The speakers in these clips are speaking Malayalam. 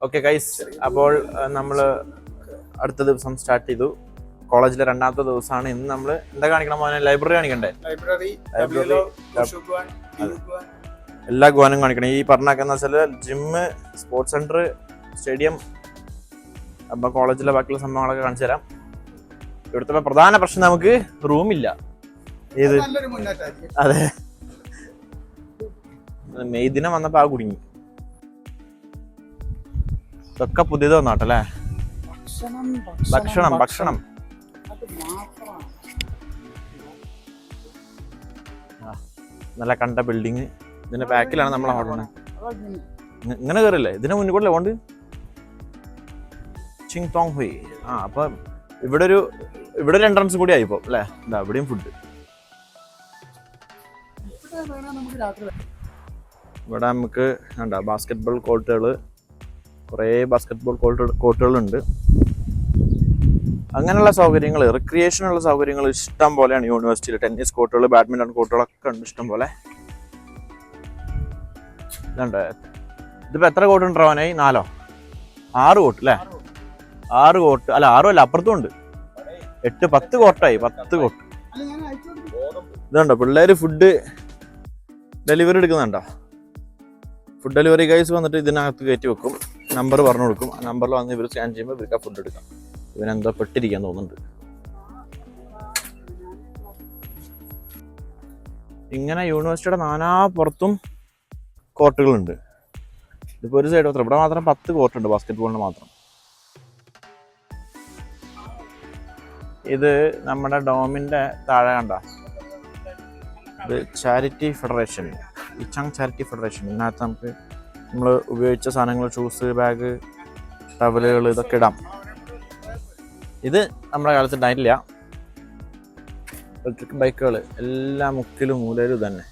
ഓക്കെ ഗൈസ്, അപ്പോൾ നമ്മൾ അടുത്ത ദിവസം സ്റ്റാർട്ട് ചെയ്തു. കോളേജിലെ രണ്ടാമത്തെ ദിവസമാണ് ഇന്ന്. നമ്മൾ എന്താ കാണിക്കണം മോനെ? ലൈബ്രറി കാണിക്കണ്ടേ? ലൈബ്രറി എല്ലാ ഗുവാനും കാണിക്കണം. ഈ പറഞ്ഞാക്കെന്ന് വെച്ചാൽ ജിമ്മ്, സ്പോർട്സ് സെന്റർ, സ്റ്റേഡിയം, അപ്പൊ കോളേജിലെ ബാക്കിയുള്ള സംഭവങ്ങളൊക്കെ കാണിച്ചു തരാം. ഇവിടുത്തെ പ്രധാന പ്രശ്നം നമുക്ക് റൂമില്ല. ഏത്? അതെ, മെയ് ദിനം വന്നപ്പോ ആ കുടുങ്ങി. ഇതൊക്കെ പുതിയത് വന്നാട്ടല്ലേ? ഭക്ഷണം നല്ല കണ്ട ബിൽഡിങ്. ഇതിന്റെ ബാക്കിലാണ് നമ്മളെ ഹോട്ടൽ. ഇങ്ങനെ കയറില്ലേ? ഇതിന്റെ മുന്നിൽ കൂടെ പോണ്ട്. ചിങ് തോങ് ഹുയ്. അപ്പൊ ഇവിടെ ഒരു എൻട്രൻസ് കൂടി ആയിപ്പോ അല്ലേ? എന്താ ഇവിടെയും ഫുഡ്. ഇവിടെ നമുക്ക് എന്താ ബാസ്കറ്റ്ബോൾ കോർട്ടുകള്, കുറേ ബാസ്കറ്റ്ബോൾ കോർട്ടുകളുണ്ട്. അങ്ങനെയുള്ള സൗകര്യങ്ങൾ, റിക്രിയേഷനുള്ള സൗകര്യങ്ങൾ ഇഷ്ടം പോലെയാണ് യൂണിവേഴ്സിറ്റിയിൽ. ടെന്നീസ് കോർട്ടുകൾ, ബാഡ്മിന്റൺ കോർട്ടുകളൊക്കെ ഉണ്ട് ഇഷ്ടം പോലെ. ഇതുണ്ട്. ഇതിപ്പോ എത്ര കോർട്ട് ഉണ്ടോ? 6 കോർട്ട് അല്ലേ? 6 കോർട്ട് അല്ല, 6 അല്ല, അപ്പുറത്തും ഉണ്ട്. 8, 10 കോർട്ടായി. 10 കോർട്ട്. ഇതുണ്ടോ പിള്ളേര് ഫുഡ് ഡെലിവറി എടുക്കുന്നുണ്ടോ? ഫുഡ് ഡെലിവറി ഗൈസ് വന്നിട്ട് ഇതിനകത്ത് കയറ്റി വെക്കും, നമ്പർ പറഞ്ഞു കൊടുക്കും. ആ നമ്പറിൽ വന്ന് ഇവർ സ്കാൻ ചെയ്യുമ്പോൾ ഇവർക്ക് ആ ഫുഡ് എടുക്കാം. ഇവനെന്തോ പെട്ടിരിക്കാൻ തോന്നുന്നുണ്ട്. ഇങ്ങനെ യൂണിവേഴ്സിറ്റിയുടെ നാനാപുറത്തും കോർട്ടുകളുണ്ട്. ഇതിപ്പോൾ ഒരു സൈഡ് മാത്രം, ഇവിടെ മാത്രം 10 കോർട്ടുണ്ട് ബാസ്കറ്റ്ബോളിന് മാത്രം. ഇത് നമ്മുടെ ഡോമിൻ്റെ താഴെ കണ്ട ഇത് ചാരിറ്റി ഫെഡറേഷൻ, ഇച്ചാങ് ചാരിറ്റി ഫെഡറേഷൻ. ഇതിനകത്ത് നമുക്ക് നമ്മൾ ഉപയോഗിച്ച സാധനങ്ങൾ, ഷൂസ്, ബാഗ്, ടവലുകൾ, ഇതൊക്കെ ഇടാം. ഇത് നമ്മുടെ കാലത്ത് ഉണ്ടായിട്ടില്ല. ഇലക്ട്രിക് ബൈക്കുകൾ എല്ലാ മുക്കിലും മൂലയിലും തന്നെ.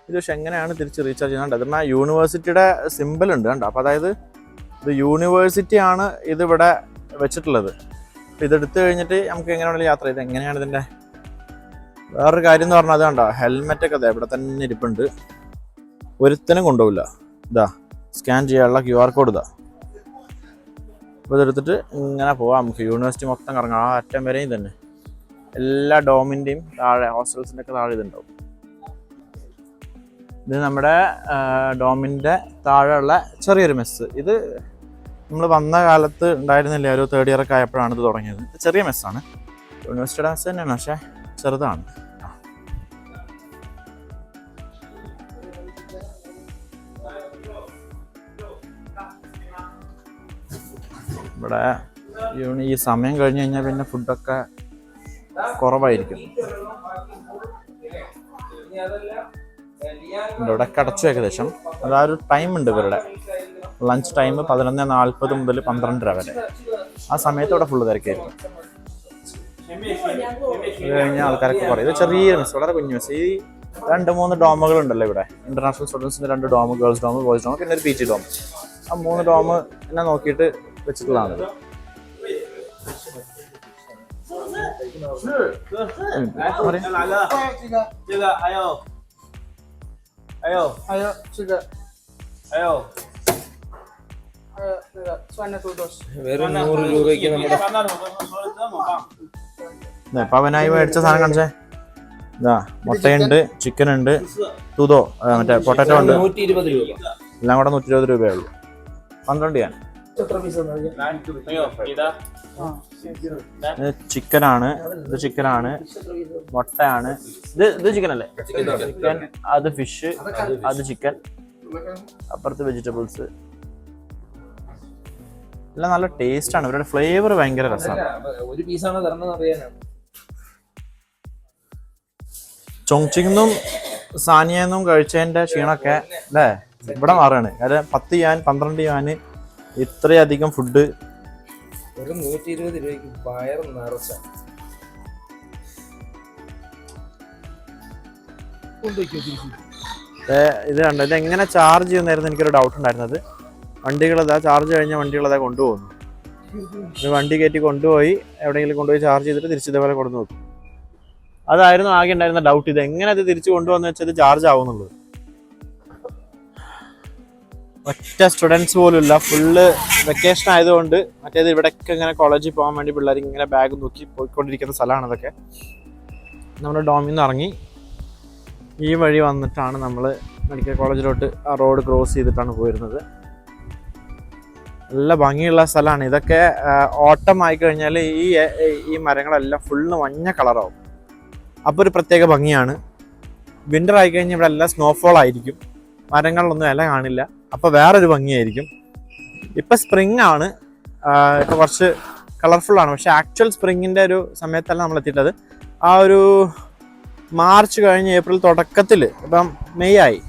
ഇത് പക്ഷെ എങ്ങനെയാണ് തിരിച്ച് റീചാർജ് ചെയ്യുന്നത്? എന്നാൽ യൂണിവേഴ്സിറ്റിയുടെ സിമ്പിൾ ഉണ്ട് കണ്ടോ. അപ്പോൾ അതായത് ഇത് യൂണിവേഴ്സിറ്റിയാണ് ഇതിവിടെ വെച്ചിട്ടുള്ളത്. അപ്പോൾ ഇതെടുത്ത് കഴിഞ്ഞിട്ട് നമുക്ക് എങ്ങനെയാണെങ്കിലും യാത്ര ചെയ്ത് എങ്ങനെയാണ് ഇതിൻ്റെ വേറൊരു കാര്യം എന്ന് പറഞ്ഞാൽ അത് കണ്ടോ, ഹെൽമെറ്റൊക്കെ അതെ ഇവിടെ തന്നെ ഇരിപ്പുണ്ട്. ഒരുത്തനും കൊണ്ടുപോകില്ല. ഇതാ സ്കാൻ ചെയ്യാനുള്ള QR കോഡ് ഇതാ. അപ്പോൾ ഇതെടുത്തിട്ട് ഇങ്ങനെ പോവാം. നമുക്ക് യൂണിവേഴ്സിറ്റി മൊത്തം കറങ്ങാം. ആ അറ്റം വരെയും തന്നെ എല്ലാ ഡോമിൻ്റെയും താഴെ, ഹോസ്റ്റൽസിൻ്റെ ഒക്കെ താഴെ ഇതുണ്ടാവും. ഇത് നമ്മുടെ ഡോമിൻ്റെ താഴെയുള്ള ചെറിയൊരു മെസ്സ്. ഇത് നമ്മൾ വന്ന കാലത്ത് ഉണ്ടായിരുന്നില്ല, ഒരു 3rd ഇയർ ഒക്കെ ആയപ്പോഴാണ് ഇത് തുടങ്ങിയത്. ഇത് ചെറിയ മെസ്സാണ്, യൂണിവേഴ്സിറ്റിയുടെ മെസ്സ് തന്നെയാണ്, പക്ഷേ ചെറുതാണ്. ഇവിടെ ഈ സമയം കഴിഞ്ഞ് കഴിഞ്ഞാൽ പിന്നെ ഫുഡൊക്കെ കുറവായിരിക്കും. ഇവിടെ അടച്ചു ഏകദേശം. അതാ ഒരു ടൈം ഉണ്ട് ഇവരുടെ ലഞ്ച് ടൈം 11:40 മുതൽ 12:30 വരെ. ആ സമയത്ത് ഇവിടെ ഫുള്ള് തിരക്കായിരിക്കും. ഇത് കഴിഞ്ഞാൽ ആൾക്കാരൊക്കെ കുറയും. ഇത് ചെറിയൊരു മെസ്, വളരെ കുഞ്ഞു മെസ്. ഈ 2-3 ഡോമുകൾ ഉണ്ടല്ലോ ഇവിടെ. ഇന്റർനാഷണൽ സ്റ്റുഡൻസിന്റെ 2 dorm, girls dorm, boys dorm, പിന്നെ ഒരു PG ഡോം. ആ 3 ഡോം എന്നെ നോക്കിയിട്ട് വെച്ചിട്ടുള്ളതാണിത്. പവനായി മേടിച്ച സാധനം കാണിച്ചേ. ഇതാ മുട്ടയുണ്ട്, ചിക്കൻ ഉണ്ട്, തുതോ മറ്റേ പൊട്ടാറ്റോ ഉണ്ട്. എല്ലാം കൂടെ 120 രൂപയുള്ളൂ. 12 ഞാൻ. ചിക്കനാണ്, ഇത് ചിക്കനാണ്, മുട്ടയാണ്. ഇത് ചിക്കൻ അല്ലേ? ചിക്കൻ, അത് ഫിഷ്, അത് ചിക്കൻ, അപ്പുറത്ത് വെജിറ്റബിൾസ്. എല്ലാം നല്ല ടേസ്റ്റ് ആണ്. ഇവരുടെ ഫ്ലേവർ ഭയങ്കര രസമാണ്. ചൊങ്ചിങ്ങും സാനിയെന്നും കഴിച്ചതിന്റെ ക്ഷീണമൊക്കെ അല്ലേ ഇവിടെ മാറുകയാണ്. കാര്യം 10 യാൻ 12 യാന് ഇത്രയധികം ഫുഡ്. 120 രൂപയ്ക്ക് വയറ് നിറച്ച ഇത് കണ്ടോ. ഇത് എങ്ങനെ ചാർജ് ചെയ്യുന്നതായിരുന്നു എനിക്കൊരു ഡൗട്ട് ഉണ്ടായിരുന്നത്. വണ്ടികളതാ ചാർജ് കഴിഞ്ഞ വണ്ടികളതാ കൊണ്ടുപോകുന്നു. ഇത് വണ്ടി കയറ്റി കൊണ്ടുപോയി എവിടെയെങ്കിലും കൊണ്ടുപോയി ചാർജ് ചെയ്തിട്ട് തിരിച്ച് ഇതേപോലെ കൊണ്ടു നോക്കും. അതായിരുന്നു ആകെ ഉണ്ടായിരുന്ന ഡൗട്ട്. ഇത് എങ്ങനെ അത് തിരിച്ചു കൊണ്ടുവന്ന് വെച്ചത് ചാർജ് ആവുന്നുള്ളത്. ഒറ്റ സ്റ്റുഡൻസ് പോലും ഇല്ല. ഫുള്ള് വെക്കേഷൻ ആയതുകൊണ്ട് മറ്റേത് ഇവിടെയൊക്കെ ഇങ്ങനെ കോളേജിൽ പോകാൻ വേണ്ടി പിള്ളേർ ഇങ്ങനെ ബാഗ് നോക്കി പോയിക്കൊണ്ടിരിക്കുന്ന സ്ഥലമാണ് അതൊക്കെ. നമ്മുടെ ഡോമിൽ നിന്ന് ഇറങ്ങി ഈ വഴി വന്നിട്ടാണ് നമ്മൾ മെഡിക്കൽ കോളേജിലോട്ട് ആ റോഡ് ക്രോസ് ചെയ്തിട്ടാണ് പോയിരുന്നത്. നല്ല ഭംഗിയുള്ള സ്ഥലമാണ് ഇതൊക്കെ. ഓട്ടം ആയിക്കഴിഞ്ഞാൽ ഈ മരങ്ങളെല്ലാം ഫുള്ള് മഞ്ഞ കളറാവും. അപ്പോൾ ഒരു പ്രത്യേക ഭംഗിയാണ്. വിൻ്റർ ആയിക്കഴിഞ്ഞാൽ ഇവിടെ എല്ലാം സ്നോഫോൾ ആയിരിക്കും, മരങ്ങളിലൊന്നും ഇല കാണില്ല. അപ്പോൾ വേറൊരു ഭംഗിയായിരിക്കും. ഇപ്പം സ്പ്രിങ് ആണ്, ഇപ്പം കുറച്ച് കളർഫുള്ളാണ്. പക്ഷേ ആക്ച്വൽ സ്പ്രിങ്ങിൻ്റെ ഒരു സമയത്തല്ല നമ്മൾ എത്തിയിട്ടത്. ആ ഒരു മാർച്ച് കഴിഞ്ഞ് ഏപ്രിൽ തുടക്കത്തിൽ, ഇപ്പം മെയ് ആയി,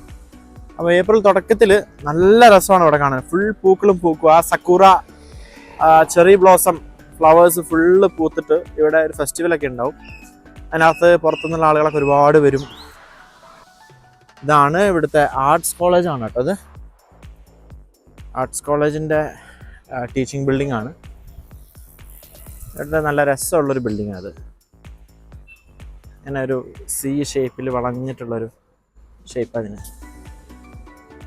അപ്പോൾ ഏപ്രിൽ തുടക്കത്തിൽ നല്ല രസമാണ് ഇവിടെ കാണാൻ. ഫുൾ പൂക്കളും പൂക്കും. ആ സക്കൂറ ചെറി ബ്ലോസം ഫ്ലവേഴ്സ് ഫുള്ള് പൂത്തിട്ട് ഇവിടെ ഒരു ഫെസ്റ്റിവലൊക്കെ ഉണ്ടാവും. അതിനകത്ത് പുറത്തുനിന്നുള്ള ആളുകളൊക്കെ ഒരുപാട് വരും. ഇതാണ് ഇവിടുത്തെ ആർട്സ് കോളേജാണ് കേട്ടോ. അത് ആർട്സ് കോളേജിൻ്റെ ടീച്ചിങ് ബിൽഡിംഗ് ആണ്. ഇവിടെ നല്ല രസമുള്ളൊരു ബിൽഡിങ്ങാണ് അത്. ഇങ്ങനെ ഒരു സി ഷേപ്പിൽ വളഞ്ഞിട്ടുള്ളൊരു ഷേപ്പ്. അതിന്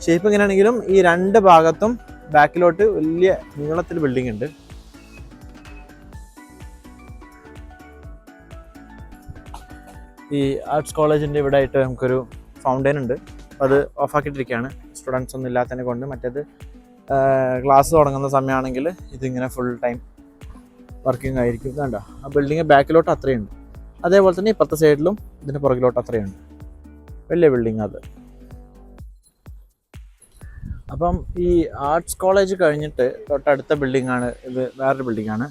ഷേപ്പ് ഇങ്ങനെയാണെങ്കിലും ഈ രണ്ട് ഭാഗത്തും ബാക്കിലോട്ട് വലിയ നീളത്തിൽ ബിൽഡിംഗ് ഉണ്ട്. ഈ ആർട്സ് കോളേജിൻ്റെ ഇവിടെ ആയിട്ട് നമുക്കൊരു ഫൗണ്ടൈൻ ഉണ്ട്. അത് ഓഫാക്കിയിട്ടിരിക്കുകയാണ് സ്റ്റുഡൻസ് ഒന്നും ഇല്ലാത്തതിനെ കൊണ്ട്. മറ്റേത് ക്ലാസ് തുടങ്ങുന്ന സമയമാണെങ്കിൽ ഇതിങ്ങനെ ഫുൾ ടൈം വർക്കിംഗ് ആയിരിക്കും. വേണ്ട ആ ബിൽഡിങ് ബാക്കിലോട്ട് അത്രയുണ്ട്. അതേപോലെ തന്നെ ഇപ്പുറത്തെ സൈഡിലും ഇതിൻ്റെ പുറകിലോട്ട് അത്രയുണ്ട്. വലിയ ബിൽഡിങ് അത്. അപ്പം ഈ ആർട്സ് കോളേജ് കഴിഞ്ഞിട്ട് തൊട്ടടുത്ത ബിൽഡിങ്ങാണ് ഇത്. വേറൊരു ബിൽഡിങ്ങാണ്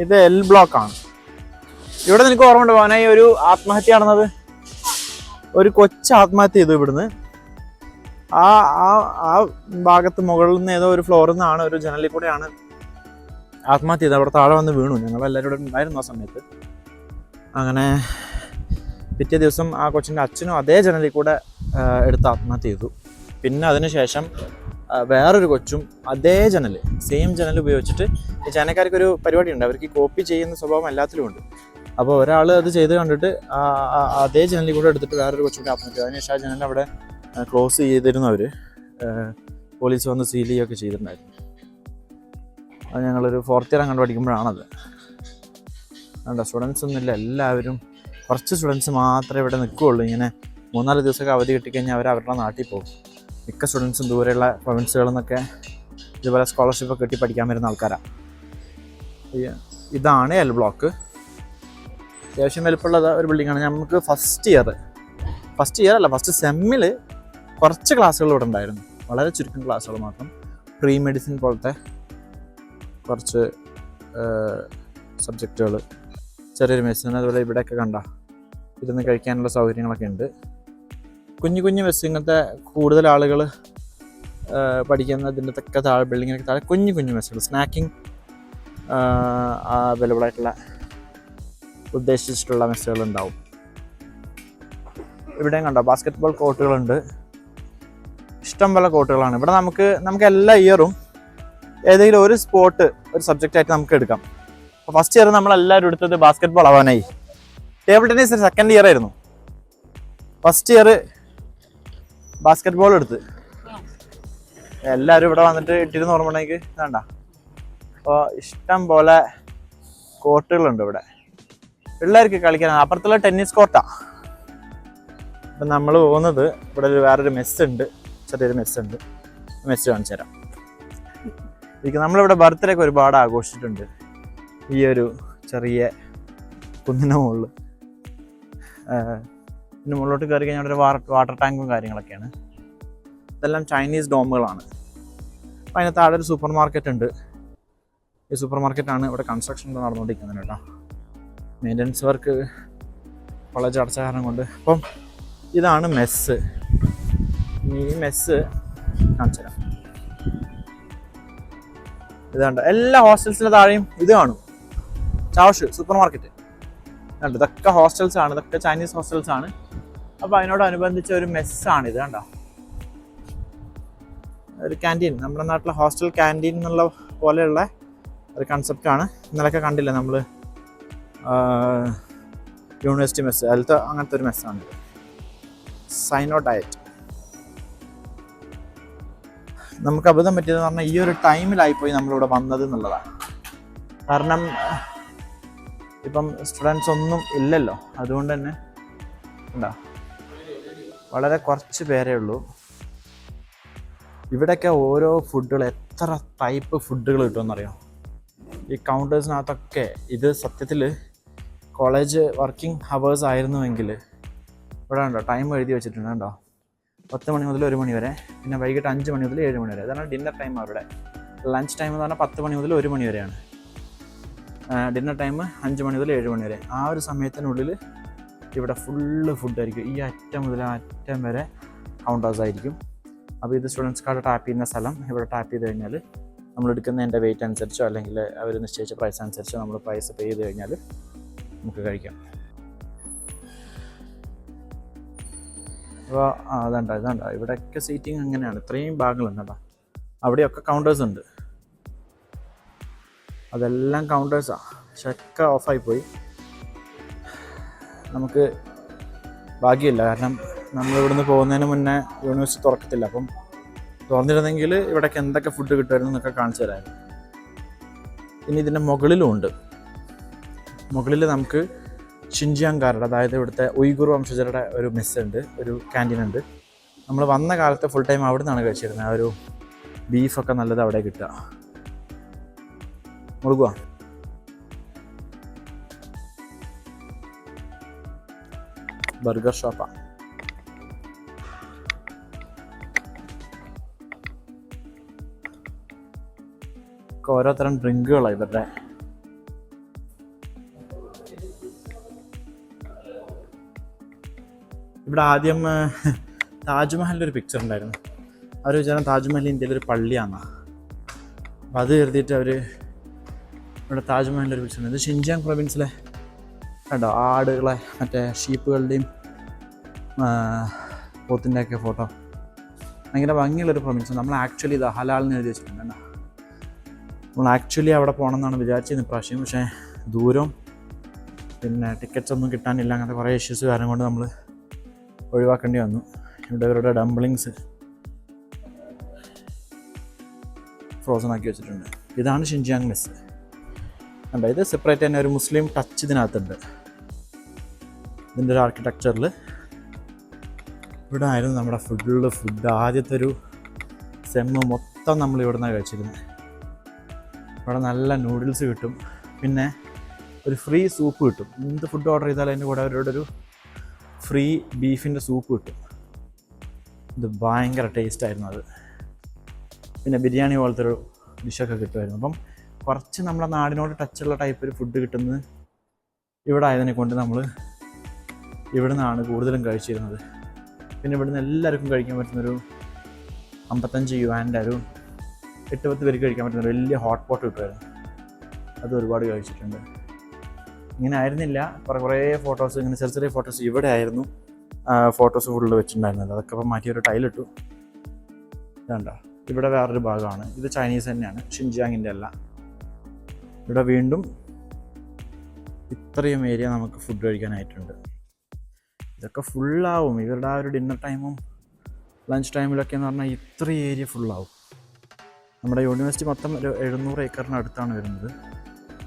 ഇത്. എൽ ബ്ലോക്കാണ്. ഇവിടെ നിനക്ക് ഓർമ്മ ഉണ്ട് പോകാനായി ഒരു ആത്മഹത്യ നടന്നത്? ഒരു കൊച്ചു ആത്മഹത്യ ചെയ്തു ഇവിടുന്ന്. ആ ഭാഗത്ത് മുകളിൽ നിന്ന് ഏതോ ഒരു ഫ്ലോറിൽ നിന്നാണ്, ഒരു ജനലിൽ കൂടെയാണ് ആത്മഹത്യ ചെയ്തത്. അവിടെ താഴെ വന്ന് വീണു. ഞങ്ങളെല്ലാവരും ഇവിടെ ഉണ്ടായിരുന്നു ആ സമയത്ത്. അങ്ങനെ പിറ്റേ ദിവസം ആ കൊച്ചിൻ്റെ അച്ഛനും അതേ ജനലിൽ കൂടെ എടുത്ത് ആത്മഹത്യ ചെയ്തു. പിന്നെ അതിനുശേഷം വേറൊരു കൊച്ചും അതേ ജനൽ, സെയിം ജനൽ ഉപയോഗിച്ചിട്ട്, ഈ ചൈനക്കാർക്കൊരു പരിപാടി ഉണ്ട്, അവർക്ക് കോപ്പി ചെയ്യുന്ന സ്വഭാവം എല്ലാത്തിലും ഉണ്ട്. അപ്പോൾ ഒരാൾ അത് ചെയ്ത് കണ്ടിട്ട് അതേ ജനലിൽ കൂടെ എടുത്തിട്ട് വേറൊരു കൊച്ചുകൂടെ ആത്മഹത്യ. അതിനുശേഷം ആ ജനൽ അവിടെ ക്ലോസ് ചെയ്തിരുന്നു. അവർ പോലീസ് വന്ന് സീൽ ചെയ്യുകയൊക്കെ ചെയ്തിട്ടുണ്ടായിരുന്നു. അത് ഞങ്ങളൊരു 4th ഇയർ അങ്ങോട്ട് പഠിക്കുമ്പോഴാണത്. വേണ്ട സ്റ്റുഡൻസ് ഒന്നുമില്ല, എല്ലാവരും കുറച്ച് സ്റ്റുഡൻസ് മാത്രമേ ഇവിടെ നിൽക്കുകയുള്ളൂ. ഇങ്ങനെ 3-4 ദിവസമൊക്കെ അവധി കിട്ടിക്കഴിഞ്ഞാൽ അവർ അവരുടെ നാട്ടിൽ പോകും. മിക്ക സ്റ്റുഡൻസും ദൂരെയുള്ള പ്രൊവിൻസുകളിൽ നിന്നൊക്കെ ഇതുപോലെ സ്കോളർഷിപ്പ് കിട്ടി പഠിക്കാൻ വരുന്ന ആൾക്കാരാണ്. ഇതാണ് എൽ ബ്ലോക്ക്. അത്യാവശ്യം വലുപ്പമുള്ള ഒരു ബിൽഡിങ്ങാണ്. നമുക്ക് ഫസ്റ്റ് സെമ്മിൽ കുറച്ച് ക്ലാസ്സുകൾ ഇവിടെ ഉണ്ടായിരുന്നു. വളരെ ചുരുക്കം ക്ലാസ്സുകൾ മാത്രം. പ്രീ മെഡിസിൻ പോലത്തെ കുറച്ച് സബ്ജക്റ്റുകൾ, ചെറിയൊരു മെസ്സിന്. അതുപോലെ ഇവിടെയൊക്കെ കണ്ട ഇരുന്ന് കഴിക്കാനുള്ള സൗകര്യങ്ങളൊക്കെ ഉണ്ട്. കുഞ്ഞു മെസ്സ്. ഇങ്ങനത്തെ കൂടുതൽ ആളുകൾ പഠിക്കുന്നതിൻ്റെ ഒക്കെ താഴെ, ബിൽഡിങ്ങിനൊക്കെ താഴെ കുഞ്ഞു മെസ്സുകൾ, സ്നാക്കിംഗ് അവൈലബിൾ ആയിട്ടുള്ള, ഉദ്ദേശിച്ചിട്ടുള്ള മെസ്സുകൾ ഉണ്ടാവും. ഇവിടെയും കണ്ടോ ബാസ്കറ്റ് ബോൾ കോർട്ടുകളുണ്ട്. ഇഷ്ടം പോലെ കോർട്ടുകളാണ് ഇവിടെ. നമുക്ക് എല്ലാ ഇയറും ഏതെങ്കിലും ഒരു സ്പോർട്ട്, ഒരു സബ്ജക്റ്റായിട്ട് നമുക്ക് എടുക്കാം. അപ്പോൾ ഫസ്റ്റ് ഇയർ നമ്മളെല്ലാവരും എടുത്തത് ബാസ്കറ്റ് ബോൾ ആവാനായി. ടേബിൾ ടെന്നീസ് സെക്കൻഡ് ഇയർ ആയിരുന്നു. ഫസ്റ്റ് ഇയർ ബാസ്കറ്റ് ബോൾ എടുത്ത് എല്ലാവരും ഇവിടെ വന്നിട്ട് ഇട്ടിരുന്ന് ഓർമ്മയുണ്ടെങ്കിൽ വേണ്ട. അപ്പോൾ ഇഷ്ടം പോലെ കോർട്ടുകളുണ്ട് ഇവിടെ പിള്ളേർക്ക് കളിക്കാൻ. അപ്പുറത്തുള്ള ടെന്നീസ് കോർട്ടാണ്. അപ്പം നമ്മൾ പോകുന്നത് ഇവിടെ വേറൊരു മെസ്സുണ്ട്, ചെറിയൊരു മെസ്സുണ്ട്. മെസ്സ് കാണിച്ചു തരാം. നമ്മളിവിടെ ബർത്ത്ഡേ ഒക്കെ ഒരുപാട് ആഘോഷിച്ചിട്ടുണ്ട് ഈ ഒരു ചെറിയ കുന്നിന് മുകളിൽ. ഇതിന് മുകളിലോട്ട് കയറി കഴിഞ്ഞാൽ ഒരു വാട്ടർ ടാങ്കും കാര്യങ്ങളൊക്കെയാണ്. ഇതെല്ലാം ചൈനീസ് ഡോമുകളാണ്. അപ്പം അതിന് താഴെ ഒരു സൂപ്പർ മാർക്കറ്റ് ഉണ്ട്. ഈ സൂപ്പർ മാർക്കറ്റാണ് ഇവിടെ കൺസ്ട്രക്ഷൻ നടന്നുകൊണ്ടിരിക്കുന്നത് കേട്ടോ. മെയിൻ്റനൻസ് വർക്ക് കോളേജ് അടച്ച കാരണം കൊണ്ട്. അപ്പം ഇതാണ് മെസ്സ്. ഈ മെസ്സ് കാണിച്ചു തരാം. ഇതാണ്ട് എല്ലാ ഹോസ്റ്റൽസിൻ്റെ താഴെയും ഇത് കാണും, ചാവഷ് സൂപ്പർ മാർക്കറ്റ്. കണ്ടോ, ഇതൊക്കെ ഹോസ്റ്റൽസ് ആണ്, ഇതൊക്കെ ചൈനീസ് ഹോസ്റ്റൽസ് ആണ്. അപ്പോൾ അതിനോടനുബന്ധിച്ച ഒരു മെസ്സാണ് ഇത്. കണ്ടോ, ഒരു ക്യാൻറ്റീൻ, നമ്മുടെ നാട്ടിലെ ഹോസ്റ്റൽ ക്യാൻറ്റീൻ എന്നുള്ള പോലെയുള്ള ഒരു കൺസെപ്റ്റാണ്. ഇന്നലെയൊക്കെ കണ്ടില്ല നമ്മൾ യൂണിവേഴ്സിറ്റി മെസ്സ്, അതിലത്തെ അങ്ങനത്തെ ഒരു മെസ്സാണ്. സൈനോ ഡയറ്റ്. നമുക്ക് അബദ്ധം പറ്റിയതെന്ന് പറഞ്ഞാൽ ഈ ഒരു ടൈമിലായിപ്പോയി നമ്മളിവിടെ വന്നത് എന്നുള്ളതാണ്. കാരണം ഇപ്പം സ്റ്റുഡൻസ് ഒന്നും ഇല്ലല്ലോ, അതുകൊണ്ട് തന്നെ എന്താ വളരെ കുറച്ച് പേരേ ഉള്ളൂ. ഇവിടെയൊക്കെ ഓരോ ഫുഡുകൾ, എത്ര ടൈപ്പ് ഫുഡുകൾ കിട്ടുമെന്നറിയാം ഈ കൗണ്ടേഴ്സിനകത്തൊക്കെ. ഇത് സത്യത്തിൽ കോളേജ് വർക്കിംഗ് ഹവേഴ്സ് ആയിരുന്നുവെങ്കിൽ ഇവിടെ ഉണ്ടോ ടൈം എഴുതി വെച്ചിട്ടുണ്ട് കേട്ടോ. 10 മണി മുതൽ 1 മണി വരെ, പിന്നെ വൈകിട്ട് 5 മണി മുതൽ 7 മണി വരെ. അതാണ് ഡിന്നർ ടൈം. അവരുടെ ലഞ്ച് ടൈം എന്ന് പറഞ്ഞാൽ 10 മണി മുതൽ 1 മണി വരെയാണ്. ഡിന്നർ ടൈം 5 മണി മുതൽ 7 മണി വരെ. ആ ഒരു സമയത്തിനുള്ളിൽ ഇവിടെ ഫുള്ള് ഫുഡായിരിക്കും. ഈ അറ്റം മുതൽ അറ്റം വരെ കൗണ്ടേഴ്സ് ആയിരിക്കും. അപ്പോൾ ഇത് സ്റ്റുഡൻസ് കാർഡ് ടാപ്പ് ചെയ്യുന്ന സ്ഥലം. ഇവിടെ ടാപ്പ് ചെയ്ത് കഴിഞ്ഞാൽ നമ്മൾ എടുക്കുന്നതിൻ്റെ വെയിറ്റ് അനുസരിച്ചോ അല്ലെങ്കിൽ അവർ നിശ്ചയിച്ച പ്രൈസ് അനുസരിച്ചോ നമ്മൾ പ്രൈസ് പേ ചെയ്ത് കഴിഞ്ഞാൽ നമുക്ക് കഴിക്കാം. അപ്പോൾ ഇതാണ്ട ഇവിടെയൊക്കെ സീറ്റിംഗ് അങ്ങനെയാണ്. ഇത്രയും ഭാഗങ്ങളുണ്ട് കേട്ടോ. അവിടെയൊക്കെ കൗണ്ടേഴ്സ് ഉണ്ട്. അതെല്ലാം കൗണ്ടേഴ്സാണ്. പക്ഷെ ഒക്കെ ഓഫായിപ്പോയി. നമുക്ക് ഭാഗ്യമില്ല, കാരണം നമ്മളിവിടുന്ന് പോകുന്നതിന് മുന്നേ യൂണിവേഴ്സിറ്റി തുറക്കത്തില്ല. അപ്പം തുറന്നിരുന്നെങ്കിൽ ഇവിടേക്ക് എന്തൊക്കെ ഫുഡ് കിട്ടുമായിരുന്നു എന്നൊക്കെ കാണിച്ചു തരാമായിരുന്നു. ഇനി ഇതിൻ്റെ മുകളിലും ഉണ്ട്. മുകളിൽ നമുക്ക് ഷിൻജിയാങ്കാരുടെ, അതായത് ഇവിടുത്തെ ഉയ്ഗുർ വംശജരുടെ ഒരു മെസ്സുണ്ട്, ഒരു ക്യാൻറ്റീനുണ്ട്. നമ്മൾ വന്ന കാലത്ത് ഫുൾ ടൈം അവിടെ നിന്നാണ് കഴിച്ചിരുന്നത്. ആ ഒരു ബീഫൊക്കെ നല്ലത് അവിടെ കിട്ടുക. മുറുകുക. ബർഗർ ഷോപ്പാണ്. ഓരോത്തരം ഡ്രിങ്കുകളാണ് ഇവരുടെ. ഇവിടെ ആദ്യം താജ്മഹലിൻ്റെ ഒരു പിക്ചർ ഉണ്ടായിരുന്നു. അവർ വിചാരം താജ്മഹൽ ഇന്ത്യയിലൊരു പള്ളിയാണ്. അപ്പം അത് കരുതിയിട്ട് അവർ ഇവിടെ താജ്മഹലിൻ്റെ ഒരു പിക്ചർ ഉണ്ട്. ഇത് ഷിൻജിയാങ് പ്രൊവിൻസിലെ കണ്ടോ ആടുകളെ, മറ്റേ ഷീപ്പുകളുടെയും പോത്തിൻ്റെയൊക്കെ ഫോട്ടോ. ഭയങ്കര ഭംഗിയുള്ളൊരു പ്രൊവിൻസ്. നമ്മൾ ആക്ച്വലി ഇത് ഹലാലിന് എഴുതി വെച്ചിട്ടുണ്ട് കേട്ടോ. നമ്മൾ ആക്ച്വലി അവിടെ പോകണം എന്നാണ് വിചാരിച്ചിരുന്നത് ഇപ്രാവശ്യം. പക്ഷേ ദൂരം, പിന്നെ ടിക്കറ്റ്സ് ഒന്നും കിട്ടാനില്ല, അങ്ങനത്തെ കുറേ ഇഷ്യൂസ് കാരണം കൊണ്ട് നമ്മൾ ഒഴിവാക്കേണ്ടി വന്നു. ഇവിടെ ഇവരുടെ ഡംപ്ലിങ്സ് ഫ്രോസൺ ആക്കി വെച്ചിട്ടുണ്ട്. ഇതാണ് ഷിൻജിയാങ് മെസ്. കണ്ടോ, ഇത് സെപ്പറേറ്റ് തന്നെ ഒരു മുസ്ലിം ടച്ച് ഇതിനകത്തുണ്ട്. ഇതിൻ്റെ ഒരു ആർക്കിടെക്ചറിൽ ഇവിടെ ആയിരുന്നു നമ്മുടെ ഫുഡ്. ആദ്യത്തെ ഒരു സെമ്മ് മൊത്തം നമ്മൾ ഇവിടെ നിന്നാണ് കഴിച്ചിരുന്നത്. ഇവിടെ നല്ല നൂഡിൽസ് കിട്ടും, പിന്നെ ഒരു ഫ്രീ സൂപ്പ് കിട്ടും. എന്ത് ഫുഡ് ഓർഡർ ചെയ്താലും അതിൻ്റെ കൂടെ അവരുടെ ഒരു ഫ്രീ ബീഫിൻ്റെ സൂപ്പ് കിട്ടും. ഇത് ഭയങ്കര ടേസ്റ്റായിരുന്നു അത്. പിന്നെ ബിരിയാണി പോലത്തെ ഒരു ഡിഷൊക്കെ കിട്ടുമായിരുന്നു. അപ്പം കുറച്ച് നമ്മുടെ നാടിനോട് ടച്ചുള്ള ടൈപ്പ് ഒരു ഫുഡ് കിട്ടുന്നത് ഇവിടെ ആയതിനെ കൊണ്ട് നമ്മൾ ഇവിടെ നിന്നാണ് കൂടുതലും കഴിച്ചിരുന്നത്. പിന്നെ ഇവിടുന്ന് എല്ലാവർക്കും കഴിക്കാൻ പറ്റുന്നൊരു 55 യുവാൻ്റെ ഒരു 8-10 പേർക്ക് കഴിക്കാൻ പറ്റുന്ന ഒരു വലിയ ഹോട്ട് പോട്ട് കിട്ടുമായിരുന്നു. അത് ഒരുപാട് കഴിച്ചിട്ടുണ്ട്. ഇങ്ങനെ ആയിരുന്നില്ല, കുറേ ഫോട്ടോസ്, ഇങ്ങനെ ചെറിയ ഫോട്ടോസ് ഇവിടെ ആയിരുന്നു ഫോട്ടോസ് ഫുള്ള് വെച്ചിട്ടുണ്ടായിരുന്നത്. അതൊക്കെ ഇപ്പം മാറ്റി ഒരു ടൈലിട്ടു. ഇതാണ്ട ഇവിടെ വേറൊരു ഭാഗമാണ്. ഇത് ചൈനീസ് തന്നെയാണ്, ഷിൻജിയാങ്ങിൻ്റെ അല്ല. ഇവിടെ വീണ്ടും ഇത്രയും ഏരിയ നമുക്ക് ഫുഡ് കഴിക്കാനായിട്ടുണ്ട്. ഇതൊക്കെ ഫുള്ളാവും. ഇവരുടെ ആ ഒരു ഡിന്നർ ടൈമും ലഞ്ച് ടൈമിലൊക്കെ എന്ന് പറഞ്ഞാൽ ഇത്രയും ഏരിയ ഫുള്ളാവും. നമ്മുടെ യൂണിവേഴ്സിറ്റി മൊത്തം ഒരു 700 ഏക്കറിനടുത്താണ് വരുന്നത്.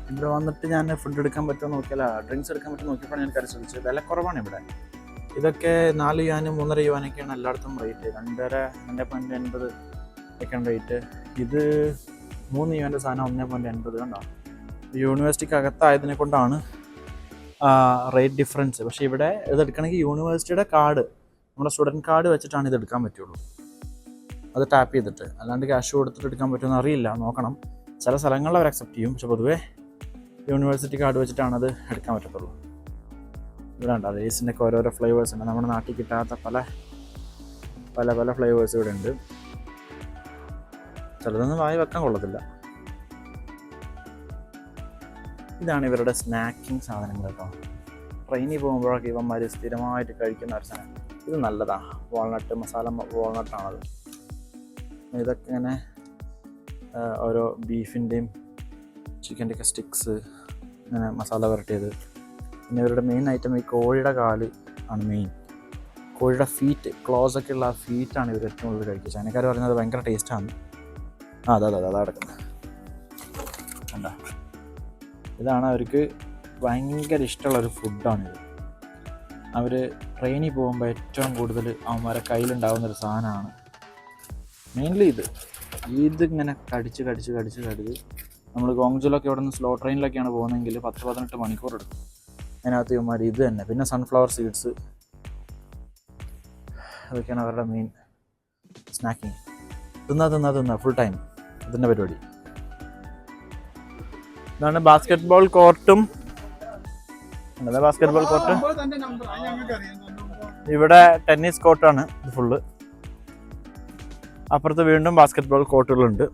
ഇവിടെ വന്നിട്ട് ഞാൻ ഫുഡ് എടുക്കാൻ പറ്റുമോ നോക്കിയാൽ, ഡ്രിങ്ക്സ് എടുക്കാൻ പറ്റുമോ നോക്കിയപ്പോൾ ഞാൻ പരിശോധിച്ചു. വില കുറവാണ് ഇവിടെ. ഇതൊക്കെ 4 യുവാനും 3.5 യുവാനൊക്കെയാണ് എല്ലായിടത്തും റേറ്റ്. 2.80 ഒക്കെയാണ് റേറ്റ്. ഇത് 3 യുവാൻ്റെ സാധനം 1.80 കണ്ടോ. യൂണിവേഴ്സിറ്റിക്ക് അകത്തായതിനെ കൊണ്ടാണ് റേറ്റ് ഡിഫറൻസ്. പക്ഷേ ഇവിടെ ഇതെടുക്കണമെങ്കിൽ യൂണിവേഴ്സിറ്റിയുടെ കാർഡ്, നമ്മുടെ സ്റ്റുഡൻറ്റ് കാർഡ് വെച്ചിട്ടാണ് ഇത് എടുക്കാൻ പറ്റുള്ളൂ. അത് ടാപ്പ് ചെയ്തിട്ട്, അല്ലാണ്ട് ക്യാഷ് കൊടുത്തിട്ട് എടുക്കാൻ പറ്റുമെന്ന് അറിയില്ല, നോക്കണം. ചില സ്ഥലങ്ങളിൽ അവർ അക്സെപ്റ്റ് ചെയ്യും, പക്ഷെ പൊതുവേ യൂണിവേഴ്സിറ്റി കാർഡ് വെച്ചിട്ടാണ് അത് എടുക്കാൻ പറ്റത്തുള്ളൂ. ഇവിടെ ഉണ്ട് റേസിൻ്റെയൊക്കെ ഓരോരോ ഫ്ലേവേഴ്സ് ഉണ്ട്. നമ്മുടെ നാട്ടിൽ കിട്ടാത്ത പല പല പല ഫ്ലേവേഴ്സ് ഇവിടെ ഉണ്ട്. ചിലതൊന്നും വാങ്ങി വെക്കാൻ കൊള്ളത്തില്ല. ഇതാണ് ഇവരുടെ സ്നാക്കിങ് സാധനങ്ങൾ കേട്ടോ. ട്രെയിനിൽ പോകുമ്പോഴൊക്കെ ഇവന്മാർ സ്ഥിരമായിട്ട് കഴിക്കുന്ന ഒരു സാധനം. ഇത് നല്ലതാണ്, വാൾനട്ട് മസാല വാൾനട്ടാണത്. ഇതൊക്കെ ഇങ്ങനെ ഓരോ ബീഫിൻ്റെയും ചിക്കൻ്റെയൊക്കെ സ്റ്റിക്സ്, ഇങ്ങനെ മസാല പുരട്ടിയത്. പിന്നെ ഇവരുടെ മെയിൻ ഐറ്റം ഈ കോഴിയുടെ കാല് ആണ് മെയിൻ. കോഴിയുടെ ഫീറ്റ്, ക്ലോസൊക്കെ ഉള്ള ആ ഫീറ്റാണ് ഇവർ ഏറ്റവും കൂടുതൽ കഴിക്കുക. ചൈനക്കാർ പറയുന്നത് ഭയങ്കര ടേസ്റ്റാണ്. അതെ കിടക്കുന്നത് കണ്ട. ഇതാണ് അവർക്ക് ഭയങ്കര ഇഷ്ടമുള്ളൊരു ഫുഡാണിത്. അവർ ട്രെയിനിൽ പോകുമ്പോൾ ഏറ്റവും കൂടുതൽ അവന്മാരെ കയ്യിലുണ്ടാകുന്നൊരു സാധനമാണ് മെയിൻലി ഇതിങ്ങനെ കടിച്ച് നമ്മൾ ഗോങ്ജുലൊക്കെ ഇവിടെ നിന്ന് സ്ലോ ട്രെയിനിലൊക്കെയാണ് പോകുന്നതെങ്കിൽ 10-18 മണിക്കൂർ എടുക്കും. അതിനകത്ത് ഇവന്മാർ ഇത് തന്നെ. പിന്നെ സൺഫ്ലവർ സീഡ്സ്, അതൊക്കെയാണ് അവരുടെ മെയിൻ സ്നാക്കിങ്. തിന്നാ ഫുൾ ടൈം ഇതിൻ്റെ പരിപാടി. ഇതാണ് ബാസ്കറ്റ് ബോൾ കോർട്ടും. Basketball court. ഇവിടെ ടെന്നീസ് കോർട്ടാണ് ഇത് ഫുള്ള്. അപ്പുറത്ത് വീണ്ടും ബാസ്കറ്റ് ബോൾ കോർട്ടുകളുണ്ട്.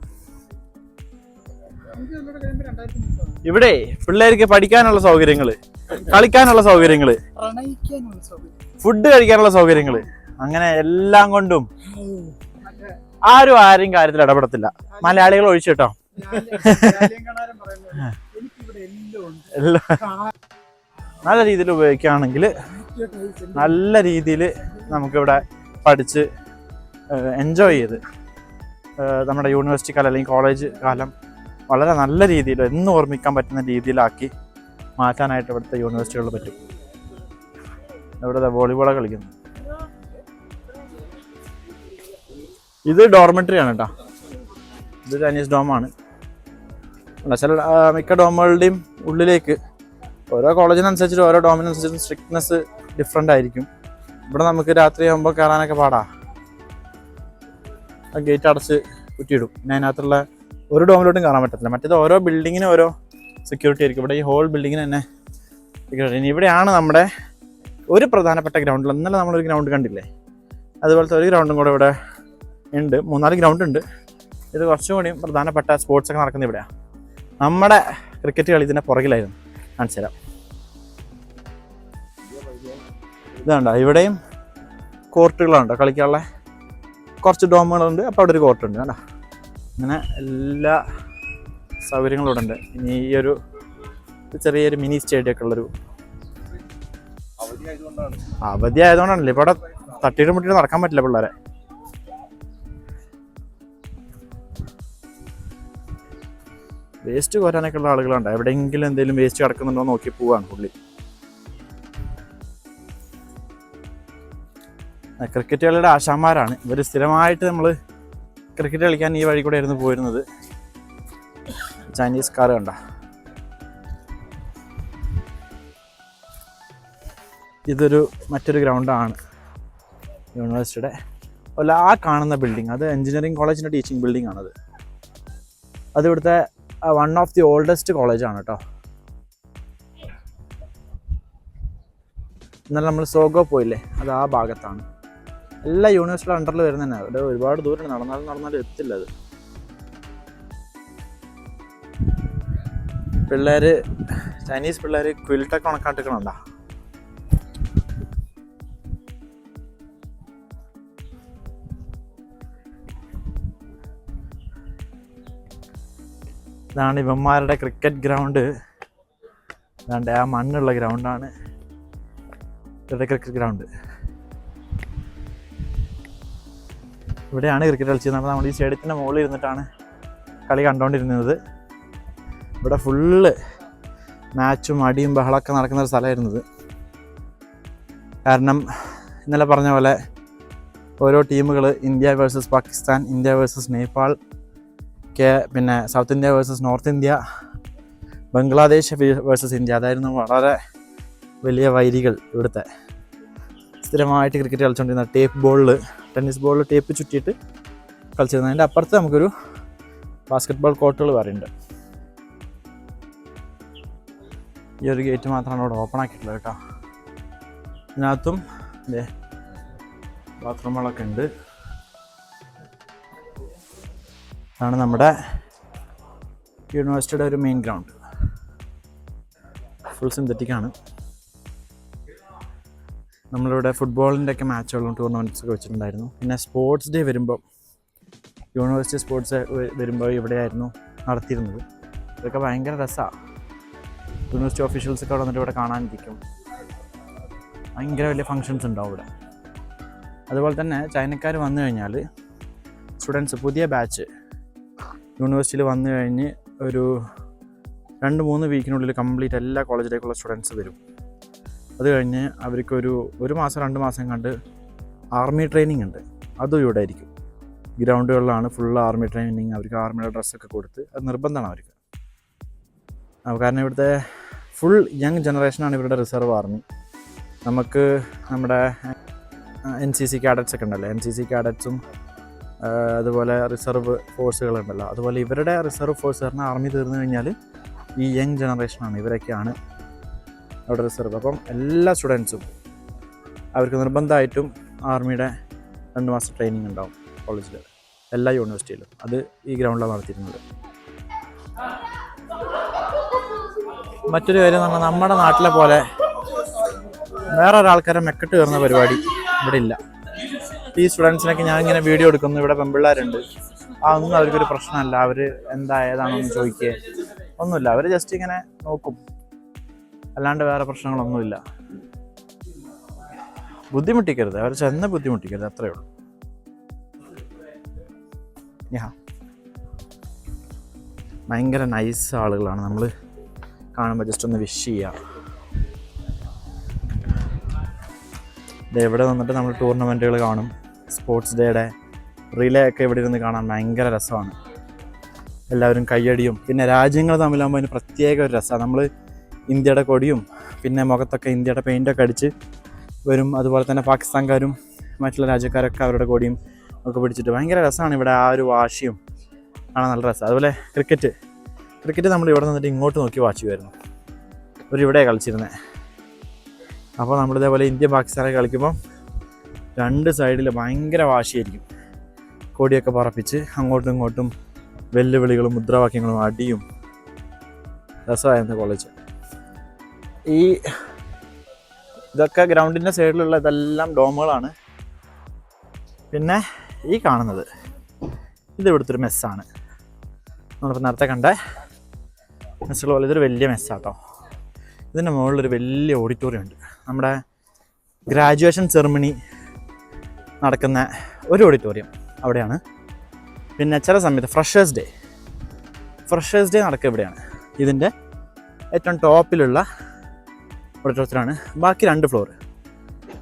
ഇവിടെ പിള്ളേർക്ക് പഠിക്കാനുള്ള സൗകര്യങ്ങള്, കളിക്കാനുള്ള സൗകര്യങ്ങള്, ഫുഡ് കഴിക്കാനുള്ള സൗകര്യങ്ങള്, അങ്ങനെ എല്ലാം കൊണ്ടും ആരും കാര്യത്തിൽ ഇടപെടത്തില്ല, മലയാളികൾ ഒഴിച്ചു കേട്ടോ. നല്ല രീതിയിൽ ഉപയോഗിക്കുകയാണെങ്കിൽ നല്ല രീതിയിൽ നമുക്കിവിടെ പഠിച്ച് എൻജോയ് ചെയ്ത് നമ്മുടെ യൂണിവേഴ്സിറ്റി കാലം അല്ലെങ്കിൽ കോളേജ് കാലം വളരെ നല്ല രീതിയിൽ എന്നും ഓർമ്മിക്കാൻ പറ്റുന്ന രീതിയിലാക്കി മാറ്റാനായിട്ട് ഇവിടുത്തെ യൂണിവേഴ്സിറ്റികളിൽ പറ്റും. ഇവിടുത്തെ വോളിബോളാണ് കളിക്കുന്നത്. ഇത് ഡോർമെറ്ററി ആണ് കേട്ടോ. ഇത് ചൈനീസ് ഡോമാണ്. ചില മിക്ക ഡോമുകളുടെയും ഉള്ളിലേക്ക് ഓരോ കോളേജിനനുസരിച്ചിട്ട് ഓരോ ഡോമിനനുസരിച്ചിട്ട് സ്ട്രിക്ട്നെസ് ഡിഫറെൻ്റ് ആയിരിക്കും. ഇവിടെ നമുക്ക് രാത്രി ആകുമ്പോൾ കയറാനൊക്കെ പാടാ. ആ ഗേറ്റ് അടച്ച് കുറ്റിയിടും. പിന്നെ അതിനകത്തുള്ള ഒരു ഡോമിലോട്ടും കയറാൻ പറ്റത്തില്ല. മറ്റേത് ഓരോ ബിൽഡിങ്ങിനും ഓരോ സെക്യൂരിറ്റി ആയിരിക്കും. ഇവിടെ ഈ ഹോൾ ബിൽഡിങ്ങിന് തന്നെ സെക്യൂരിറ്റി. ഇനി ഇവിടെയാണ് നമ്മുടെ ഒരു പ്രധാനപ്പെട്ട ഗ്രൗണ്ടിൽ, ഇന്നലെ നമ്മളൊരു ഗ്രൗണ്ട് കണ്ടില്ലേ, അതുപോലത്തെ ഒരു ഗ്രൗണ്ടും കൂടെ ഇവിടെ ഉണ്ട്. 3-4 ഗ്രൗണ്ട് ഉണ്ട്. ഇത് കുറച്ചും കൂടിയും പ്രധാനപ്പെട്ട സ്പോർട്സൊക്കെ നടക്കുന്നത് ഇവിടെയാണ്. നമ്മുടെ ക്രിക്കറ്റ് കളി ഇതിൻ്റെ പുറകിലായിരുന്നു. കാണിച്ചു തരാം. ഇതുണ്ടോ, ഇവിടെയും കോർട്ടുകളുണ്ടോ കളിക്കാനുള്ള കുറച്ച് ഡോമുകളുണ്ട്. അപ്പോൾ അവിടെ ഒരു കോർട്ടുണ്ട് കേട്ടോ. അങ്ങനെ എല്ലാ സൗകര്യങ്ങളും ഇവിടെ ഉണ്ട്. ഇനി ഈ ഒരു ചെറിയൊരു മിനി സ്റ്റേഡിയം ഒക്കെ ഉള്ളൊരു അവധി ആയതുകൊണ്ടാണല്ലേ ഇപ്പോൾ അവിടെ തട്ടിയിട്ട് മുട്ടിയിട്ട് നടക്കാൻ പറ്റില്ല പിള്ളേരെ. വേസ്റ്റ് കോരാനൊക്കെ ഉള്ള ആളുകളുണ്ട്. എവിടെയെങ്കിലും എന്തെങ്കിലും വേസ്റ്റ് കിടക്കുന്നുണ്ടോ നോക്കി പോവാണ് പുള്ളി. ക്രിക്കറ്റ് കളിയുടെ ആശാന്മാരാണ് ഇവർ. സ്ഥിരമായിട്ട് നമ്മൾ ക്രിക്കറ്റ് കളിക്കാൻ ഈ വഴി കൂടെ ആയിരുന്നു പോയിരുന്നത്. ചൈനീസ് കാർ കണ്ട. ഇതൊരു മറ്റൊരു ഗ്രൗണ്ടാണ് യൂണിവേഴ്സിറ്റിയുടെ. അല്ല, ആ കാണുന്ന ബിൽഡിംഗ് അത് എഞ്ചിനീയറിംഗ് കോളേജിൻ്റെ ടീച്ചിങ് ബിൽഡിംഗ് ആണത്. അത് ഇവിടുത്തെ വൺ ഓഫ് ദി ഓൾഡസ്റ്റ് കോളേജാണ് കേട്ടോ. ഇന്നലെ നമ്മൾ സോഗോ പോയില്ലേ, അത് ആ ഭാഗത്താണ്. എല്ലാ യൂണിവേഴ്സിറ്റിയുടെ അണ്ടറിൽ വരുന്ന തന്നെ. അവിടെ ഒരുപാട് ദൂരം നടന്നാലും എത്തില്ല അത്. പിള്ളേർ, ചൈനീസ് പിള്ളേർ ക്വിൽട്ടൊക്കെ ഉണക്കാട്ടിക്കണുണ്ടോ. ഇതാണ് ഇവന്മാരുടെ ക്രിക്കറ്റ് ഗ്രൗണ്ട്. ഇതാണ്ട് ആ മണ്ണുള്ള ഗ്രൗണ്ടാണ് ഇവരുടെ ക്രിക്കറ്റ് ഗ്രൗണ്ട്. ഇവിടെയാണ് ക്രിക്കറ്റ് കളിച്ചത്. നമ്മൾ ഈ സ്റ്റേഡിയത്തിൻ്റെ മുകളിൽ ഇരുന്നിട്ടാണ് കളി കണ്ടുകൊണ്ടിരുന്നത്. ഇവിടെ ഫുള്ള് മാച്ചും അടിയും ബഹളമൊക്കെ നടക്കുന്ന ഒരു സ്ഥലമായിരുന്നത്. കാരണം ഇന്നലെ പറഞ്ഞ പോലെ ഓരോ ടീമുകൾ, India versus Pakistan, India versus Nepal, പിന്നെ South India versus North India, Bangladesh versus India, അതായിരുന്നു വളരെ വലിയ വൈരികൾ ഇവിടുത്തെ. സ്ഥിരമായിട്ട് ക്രിക്കറ്റ് കളിച്ചുകൊണ്ടിരുന്ന ടേപ്പ് ബോളിൽ, ടെന്നീസ് ബോളിൽ ടേപ്പ് ചുറ്റിയിട്ട് കളിച്ചിരുന്നത്. അതിൻ്റെ അപ്പുറത്ത് നമുക്കൊരു ബാസ്കറ്റ് ബോൾ കോർട്ടുകൾ പറയുന്നുണ്ട്. ഈ ഒരു ഗേറ്റ് മാത്രമാണ് ഇവിടെ ഓപ്പൺ ആക്കിയിട്ടുള്ളത് കേട്ടോ. ഇതിനകത്തും ബാത്റൂമുകളൊക്കെ ഉണ്ട്. ഇതാണ് നമ്മുടെ യൂണിവേഴ്സിറ്റിയുടെ ഒരു മെയിൻ ഗ്രൗണ്ട്. ഫുൾ സിന്തറ്റിക്കാണ്. നമ്മളിവിടെ ഫുട്ബോളിൻ്റെ ഒക്കെ മാച്ചുകളും ടൂർണമെൻറ്റ്സ് ഒക്കെ വെച്ചിട്ടുണ്ടായിരുന്നു. പിന്നെ സ്പോർട്സ് ഡേ വരുമ്പോൾ, യൂണിവേഴ്സിറ്റി സ്പോർട്സ് വരുമ്പോൾ ഇവിടെയായിരുന്നു നടത്തിയിരുന്നത്. ഇതൊക്കെ ഭയങ്കര രസമാണ്. യൂണിവേഴ്സിറ്റി ഓഫീഷ്യൽസൊക്കെ അവിടെ വന്നിട്ട് ഇവിടെ കാണാനിരിക്കും. ഭയങ്കര വലിയ ഫങ്ഷൻസ് ഉണ്ടാവും ഇവിടെ. അതുപോലെ തന്നെ ചൈനക്കാർ വന്നു കഴിഞ്ഞാൽ സ്റ്റുഡൻസ്, പുതിയ ബാച്ച് യൂണിവേഴ്സിറ്റിയിൽ വന്നു കഴിഞ്ഞ് ഒരു 2-3 വീക്കിനുള്ളിൽ കംപ്ലീറ്റ് എല്ലാ കോളേജിലേക്കുള്ള സ്റ്റുഡൻസ് വരും. അത് കഴിഞ്ഞ് അവർക്കൊരു 1 മാസം 2 മാസം കണ്ട് ആർമി ട്രെയിനിങ് ഉണ്ട്. അതും ഇവിടെ ആയിരിക്കും. ഗ്രൗണ്ടുകളിലാണ് ഫുൾ ആർമി ട്രെയിനിങ്. അവർക്ക് ആർമിയുടെ ഡ്രസ്സൊക്കെ കൊടുത്ത് അത് നിർബന്ധമാണ് അവർക്ക്. കാരണം ഇവിടുത്തെ ഫുൾ യങ് ജനറേഷനാണ് ഇവരുടെ റിസർവ് ആർമി. നമുക്ക് നമ്മുടെ NCC കാഡറ്റ്സ് ഒക്കെ ഉണ്ടല്ലോ, NCC കാഡറ്റ്സും അതുപോലെ റിസർവ് ഫോഴ്സുകളുണ്ടല്ലോ, അതുപോലെ ഇവരുടെ റിസർവ് ഫോഴ്സ് പറഞ്ഞാൽ ആർമി തീർന്നു കഴിഞ്ഞാൽ ഈ യങ് ജനറേഷനാണ്, ഇവരൊക്കെയാണ് അവിടെ റിസർവ്. അപ്പം എല്ലാ സ്റ്റുഡൻസും അവർക്ക് നിർബന്ധമായിട്ടും ആർമിയുടെ 2 മാസം ട്രെയിനിങ് ഉണ്ടാവും കോളേജിൽ, എല്ലാ യൂണിവേഴ്സിറ്റിയിലും. അത് ഈ ഗ്രൗണ്ടിലാണ് നടത്തിയിരുന്നത്. മറ്റൊരു കാര്യം എന്ന് പറഞ്ഞാൽ നമ്മുടെ നാട്ടിലെ പോലെ വേറെ ഒരാൾക്കാരെ മെക്കെട്ട് കയറുന്ന പരിപാടി ഇവിടെ ഇല്ല. ഈ സ്റ്റുഡൻസിനൊക്കെ ഞാനിങ്ങനെ വീഡിയോ എടുക്കുന്നു, ഇവിടെ പെൺപിള്ളേരുണ്ട്, അതൊന്നും അവർക്കൊരു പ്രശ്നമല്ല. അവർ എന്താ ഏതാണെന്ന് ചോദിക്കുക ഒന്നുമില്ല, അവർ ജസ്റ്റ് ഇങ്ങനെ നോക്കും, അല്ലാണ്ട് വേറെ പ്രശ്നങ്ങളൊന്നുമില്ല. ബുദ്ധിമുട്ടിക്കരുത്, അവർ ചെന്ന് ബുദ്ധിമുട്ടിക്കരുത്, അത്രയേ ഉള്ളൂ. ഭയങ്കര നൈസ് ആളുകളാണ്, നമ്മൾ കാണുമ്പോൾ ജസ്റ്റ് ഒന്ന് വിഷ് ചെയ്യുക. ഇവിടെ വന്നിട്ട് നമ്മൾ ടൂർണമെൻറ്റുകൾ കാണും, സ്പോർട്സ് ഡേയുടെ റിലേ ഒക്കെ ഇവിടെ ഇരുന്ന് കാണാൻ ഭയങ്കര രസമാണ്. എല്ലാവരും കയ്യടിയും, പിന്നെ രാജ്യങ്ങൾ തമ്മിലാകുമ്പോൾ അതിന് പ്രത്യേക ഒരു രസമാണ്. നമ്മൾ ഇന്ത്യയുടെ കൊടിയും പിന്നെ മുഖത്തൊക്കെ ഇന്ത്യയുടെ പെയിൻ്റൊക്കെ അടിച്ച് വരും. അതുപോലെ തന്നെ പാകിസ്ഥാൻകാരും മറ്റുള്ള രാജ്യക്കാരൊക്കെ അവരുടെ കൊടിയും ഒക്കെ പിടിച്ചിട്ട് ഭയങ്കര രസമാണ്. ഇവിടെ ആ ഒരു വാശിയും കാണാൻ നല്ല രസമാണ്. അതുപോലെ ക്രിക്കറ്റ് നമ്മൾ ഇവിടെ നിന്നിട്ട് ഇങ്ങോട്ട് നോക്കി വാച്ച് ചെയ്യുമായിരുന്നു. ഇവിടെ കളിച്ചിരുന്നത്. അപ്പോൾ നമ്മളിതേപോലെ ഇന്ത്യ പാകിസ്ഥാനൊക്കെ കളിക്കുമ്പം 2 സൈഡിൽ ഭയങ്കര വാശിയായിരിക്കും. കൊടിയൊക്കെ പറപ്പിച്ച് അങ്ങോട്ടും ഇങ്ങോട്ടും വെല്ലുവിളികളും മുദ്രാവാക്യങ്ങളും അടിയും രസമായിരുന്നു കോളേജ്. ഇതൊക്കെ ഗ്രൗണ്ടിൻ്റെ സൈഡിലുള്ള ഇതെല്ലാം ഡോമുകളാണ്. പിന്നെ ഈ കാണുന്നത് ഇത് ഇവിടുത്തെ ഒരു മെസ്സാണ്. നമ്മളിപ്പോൾ നേരത്തെ കണ്ട മെസ്സുള്ള പോലെ ഇതൊരു വലിയ മെസ്സാട്ടോ. ഇതിൻ്റെ മുകളിലൊരു വലിയ ഓഡിറ്റോറിയം ഉണ്ട്. നമ്മുടെ ഗ്രാജുവേഷൻ സെറിമണി നടക്കുന്ന ഒരു ഓഡിറ്റോറിയം അവിടെയാണ്. പിന്നെ ചില സമയത്ത് ഫ്രഷേഴ്സ് ഡേ നടക്കുക ഇവിടെയാണ്. ഇതിൻ്റെ ഏറ്റവും ടോപ്പിലുള്ള ഓഡിറ്റോറിയത്തിലാണ്. ബാക്കി 2 ഫ്ലോർ,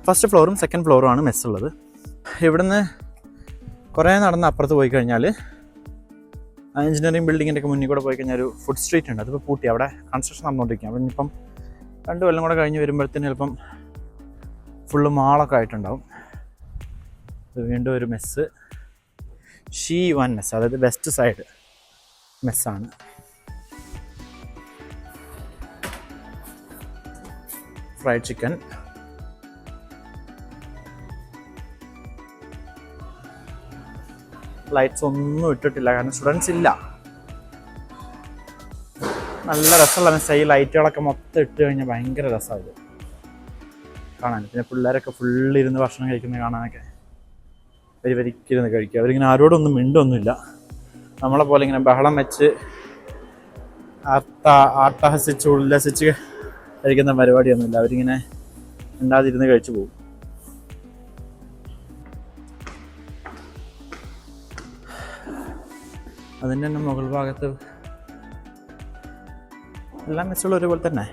ഫസ്റ്റ് ഫ്ലോറും സെക്കൻഡ് ഫ്ലോറുമാണ് മെസ്സുള്ളത്. ഇവിടുന്ന് കുറേ നടന്ന് അപ്പുറത്ത് പോയി കഴിഞ്ഞാൽ എഞ്ചിനീയറിംഗ് ബിൽഡിങ്ങിൻ്റെ ഒക്കെ മുന്നിൽ കൂടെ പോയി കഴിഞ്ഞാൽ ഒരു ഫുഡ് സ്ട്രീറ്റ് ഉണ്ട്. അതിപ്പോൾ പൂട്ടി, അവിടെ കൺസ്ട്രക്ഷൻ നടന്നുകൊണ്ടിരിക്കുകയാണ്. അപ്പം ഇനിയിപ്പം 2 കൊല്ലം കൂടെ കഴിഞ്ഞ് വരുമ്പോഴത്തേന് ചിലപ്പം ഫുള്ള് മാളൊക്കെ ആയിട്ടുണ്ടാവും. ഇത് വീണ്ടും ഒരു മെസ്സ്, She1 മെസ്സ്, അതായത് വെസ്റ്റ് സൈഡ് മെസ്സാണ്. ഫ്രൈഡ് ചിക്കൻ, ലൈറ്റ്സ് ഒന്നും ഇട്ടിട്ടില്ല, കാരണം സ്റ്റുഡൻസ് ഇല്ല. നല്ല രസമുള്ള മെസ്സാണ്. ഈ ലൈറ്റുകളൊക്കെ മൊത്തം ഇട്ട് കഴിഞ്ഞാൽ ഭയങ്കര രസമാണ് ഇത് കാണാൻ. പിന്നെ പിള്ളേരൊക്കെ ഫുള്ളിരുന്ന് ഭക്ഷണം കഴിക്കുന്നത് കാണാനൊക്കെ വരിവരിക്കിരുന്ന് കഴിക്കുക. അവരിങ്ങനെ ആരോടൊന്നും മിണ്ടൊന്നുമില്ല. നമ്മളെ പോലെ ഇങ്ങനെ ബഹളം വെച്ച് ആട്ടഹസിച്ച് ഉല്ലസിച്ച് കഴിക്കുന്ന പരിപാടിയൊന്നുമില്ല. അവരിങ്ങനെ മിണ്ടാതിരുന്ന് കഴിച്ചു പോകും. അതിൻ്റെ തന്നെ മുകൾ ഭാഗത്ത് എല്ലാ മെസ്സുകളും ഒരുപോലെ തന്നെ.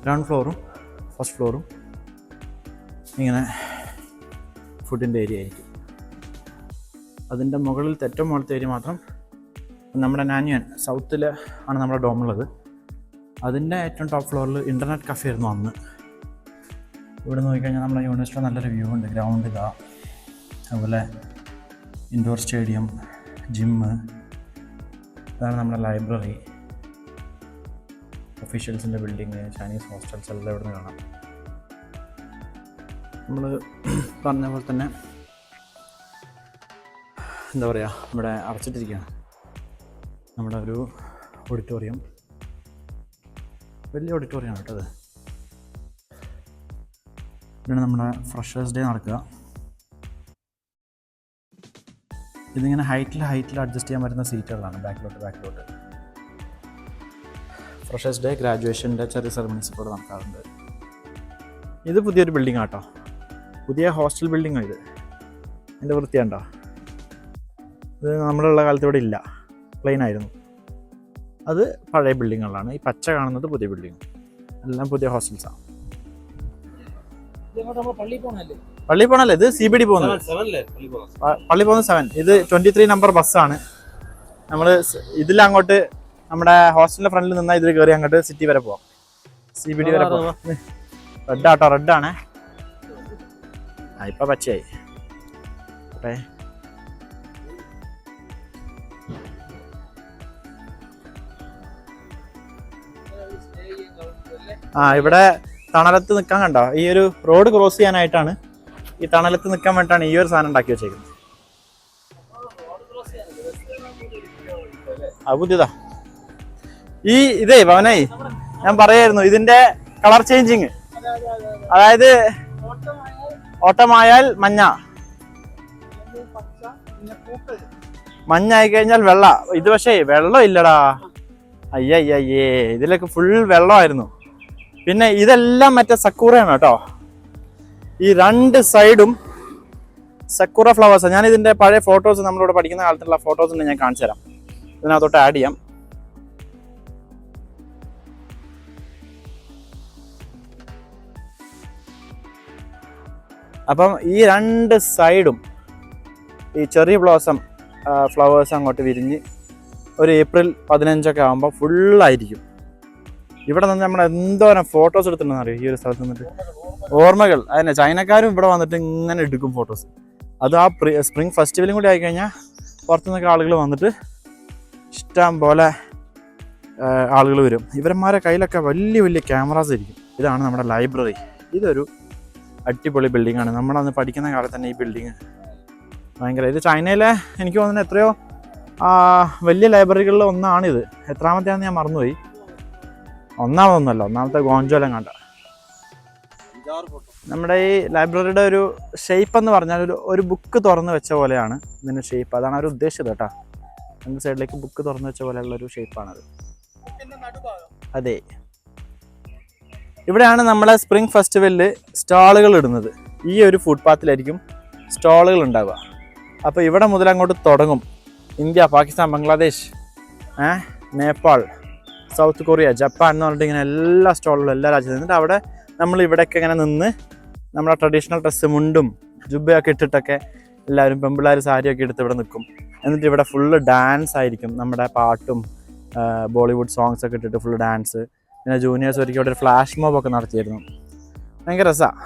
ഗ്രൗണ്ട് ഫ്ലോറും ഫസ്റ്റ് ഫ്ലോറും ഇങ്ങനെ ഫുഡിൻ്റെ ഏരിയ ആയിരിക്കും. അതിൻ്റെ മുകളിൽ ഏറ്റവും മുകളിലത്തെ ഏരിയ മാത്രം നമ്മുടെ നാന്യൻ സൗത്തിൽ ആണ് നമ്മുടെ ഡോമുള്ളത്. അതിൻ്റെ ഏറ്റവും ടോപ്പ് ഫ്ലോറിൽ ഇൻ്റർനെറ്റ് കഫേ ആയിരുന്നു അന്ന്. ഇവിടെ നോക്കിക്കഴിഞ്ഞാൽ നമ്മുടെ യൂണിവേഴ്സിറ്റി നല്ലൊരു വ്യൂ ഉണ്ട്. ഗ്രൗണ്ട് ഇതാ, അതുപോലെ ഇൻഡോർ സ്റ്റേഡിയം, ജിമ്മ്, ഇതാണ് നമ്മുടെ ലൈബ്രറി, ഒഫീഷ്യൽസിൻ്റെ ബിൽഡിങ്, ചൈനീസ് ഹോസ്റ്റൽസ് എല്ലാം ഇവിടെ നിന്ന് കാണാം. നമ്മൾ പറഞ്ഞ പോലെ തന്നെ എന്താ പറയുക, ഇവിടെ അടച്ചിട്ടിരിക്കുകയാണ് നമ്മുടെ ഒരു ഓഡിറ്റോറിയം. വലിയ ഓഡിറ്റോറിയമാണ് കേട്ടത്. ഇവിടെ നമ്മുടെ ഫ്രഷേഴ്സ് ഡേ നടക്കുക. ഇതിങ്ങനെ ഹൈറ്റിൽ അഡ്ജസ്റ്റ് ചെയ്യാൻ പറ്റുന്ന സീറ്റുകളാണ് ബാക്കിലോട്ട്. ഫ്രഷേഴ്സ് ഡേ, ഗ്രാജുവേഷൻ്റെ ചെറിയ സെറമണീസ് ഇവിടെ നടക്കാറുണ്ട്. ഇത് പുതിയൊരു ബിൽഡിംഗ് ആട്ടോ, പുതിയ ഹോസ്റ്റൽ ബിൽഡിംഗാണ് ഇത്. എൻ്റെ വൃത്തിയുണ്ടോ? ഇത് നമ്മളുള്ള കാലത്ത് ഇവിടെ ഇല്ല, പ്ലെയിൻ ആയിരുന്നു. അത് പഴയ ബിൽഡിങ്ങുകളാണ്. ഈ പച്ച കാണുന്നത് പുതിയ ബിൽഡിങ്, എല്ലാം പുതിയ ഹോസ്റ്റൽസാണ്. പള്ളി പോകണല്ലേ? ഇത് CBD പോകുന്നത്, പള്ളി പോകുന്നത് 7. ഇത് 23 നമ്പർ ബസ്സാണ്. നമ്മൾ ഇതിലങ്ങോട്ട് നമ്മുടെ ഹോസ്റ്റലിന്റെ ഫ്രണ്ടിൽ നിന്നാൽ ഇതിൽ കയറി അങ്ങോട്ട് സിറ്റി വരെ പോവാം, CBD വരെ പോവാം. റെഡാട്ടോ, റെഡാണേ. ഇപ്പൊ പച്ചയായി. ഓക്കെ, ഇവിടെ തണലത്ത് നിൽക്കാൻ കണ്ടോ? ഈ ഒരു റോഡ് ക്രോസ് ചെയ്യാനായിട്ടാണ്, ഈ തണലത്ത് നിൽക്കാൻ വേണ്ടിയിട്ടാണ് ഈ ഒരു സാധനം ഉണ്ടാക്കി വെച്ചേക്കുന്നത്. പുതിയതാ ഇതേ ഭവനായി. ഞാൻ പറയായിരുന്നു ഇതിന്റെ കളർ ചേഞ്ചിങ്, അതായത് ഓട്ടമായാൽ മഞ്ഞ, മഞ്ഞായി കഴിഞ്ഞാൽ വെള്ള. ഇത് പക്ഷേ വെള്ളം ഇല്ലടാ, അയ്യയ്യേ, ഇതിലൊക്കെ ഫുൾ വെള്ളമായിരുന്നു. പിന്നെ ഇതെല്ലാം മറ്റേ സക്കൂറയാണ് കേട്ടോ. ഈ 2 സൈഡും സക്കൂറ ഫ്ലവേഴ്സാണ്. ഞാൻ ഇതിന്റെ പഴയ ഫോട്ടോസ്, നമ്മളിവിടെ പഠിക്കുന്ന കാലത്തുള്ള ഫോട്ടോസ് ഉണ്ട്, ഞാൻ കാണിച്ചു തരാം. ഇതിനകത്തോട്ട് ആഡ് ചെയ്യാം. അപ്പം ഈ 2 സൈഡും ഈ ചെറിയ ബ്ലോസം ഫ്ലവേഴ്സ് അങ്ങോട്ട് വിരിഞ്ഞ് ഒരു ഏപ്രിൽ 15 ആകുമ്പോൾ ഫുള്ളായിരിക്കും. ഇവിടെ നിന്ന് നമ്മൾ എന്തോരം ഫോട്ടോസ് എടുത്തിട്ടുണ്ടെന്ന് അറിയാം. ഈ ഒരു സ്ഥലത്ത് നിന്നിട്ട് ഓർമ്മകൾ. അതിനെ ചൈനക്കാരും ഇവിടെ വന്നിട്ട് ഇങ്ങനെ എടുക്കും ഫോട്ടോസ്. അത് ആ സ്പ്രിംഗ് ഫെസ്റ്റിവലും കൂടി ആയിക്കഴിഞ്ഞാൽ പുറത്തുനിന്നൊക്കെ ആളുകൾ വന്നിട്ട് ഇഷ്ടം പോലെ ആളുകൾ വരും. ഇവന്മാരെ കയ്യിലൊക്കെ വലിയ വലിയ ക്യാമറാസ് ഇരിക്കും. ഇതാണ് നമ്മുടെ ലൈബ്രറി. ഇതൊരു അടിപൊളി ബിൽഡിംഗ് ആണ്. നമ്മളന്ന് പഠിക്കുന്ന കാലത്ത് തന്നെ ഈ ബിൽഡിങ് ഭയങ്കര, ഇത് ചൈനയിലെ എനിക്ക് തോന്നുന്നു എത്രയോ വലിയ ലൈബ്രറികളിൽ ഒന്നാണിത്. എത്രാമത്തെയാണെന്ന് ഞാൻ മറന്നുപോയി. ഒന്നാമതൊന്നുമല്ല, ഒന്നാമത്തെ ഗോഞ്ചോലം കണ്ട. നമ്മുടെ ഈ ലൈബ്രറിയുടെ ഒരു ഷേപ്പ് എന്ന് പറഞ്ഞാൽ ഒരു ബുക്ക് തുറന്ന് വെച്ച പോലെയാണ് ഇതിൻ്റെ ഷേപ്പ്. അതാണ് അവർ ഉദ്ദേശിച്ചത് കേട്ടോ. 2 സൈഡിലേക്ക് ബുക്ക് തുറന്ന് വെച്ച പോലെയുള്ള ഒരു ഷേപ്പാണത്. അതെ, ഇവിടെയാണ് നമ്മളെ സ്പ്രിംഗ് ഫെസ്റ്റിവലിൽ സ്റ്റാളുകൾ ഇടുന്നത്. ഈ ഒരു ഫുട്പാത്തിലായിരിക്കും സ്റ്റാളുകൾ ഉണ്ടാവുക. അപ്പോൾ ഇവിടെ മുതൽ അങ്ങോട്ട് തുടങ്ങും. India, Pakistan, Bangladesh, Nepal, south Korea, Japan എന്ന് പറഞ്ഞിട്ട് ഇങ്ങനെ എല്ലാ സ്റ്റാളുകളും എല്ലാ രാജ്യത്തും നിന്നിട്ട് അവിടെ നമ്മൾ ഇവിടെയൊക്കെ ഇങ്ങനെ നിന്ന് നമ്മുടെ ട്രഡീഷണൽ ഡ്രസ്സ്, മുണ്ടും ജുബയൊക്കെ ഇട്ടിട്ടൊക്കെ എല്ലാവരും പെൺപിള്ളേർ സാരിയൊക്കെ എടുത്ത് ഇവിടെ നിൽക്കും. എന്നിട്ട് ഇവിടെ ഫുള്ള് ഡാൻസ് ആയിരിക്കും. നമ്മുടെ പാട്ടും ബോളിവുഡ് സോങ്സ് ഒക്കെ ഇട്ടിട്ട് ഫുള്ള് ഡാൻസ്. പിന്നെ ജൂനിയേഴ്സ് ഒരിക്കലും ഇവിടെ ഒരു ഫ്ലാഷ് മോബ് ഒക്കെ നടത്തിയിരുന്നു. ഭയങ്കര രസമാണ്.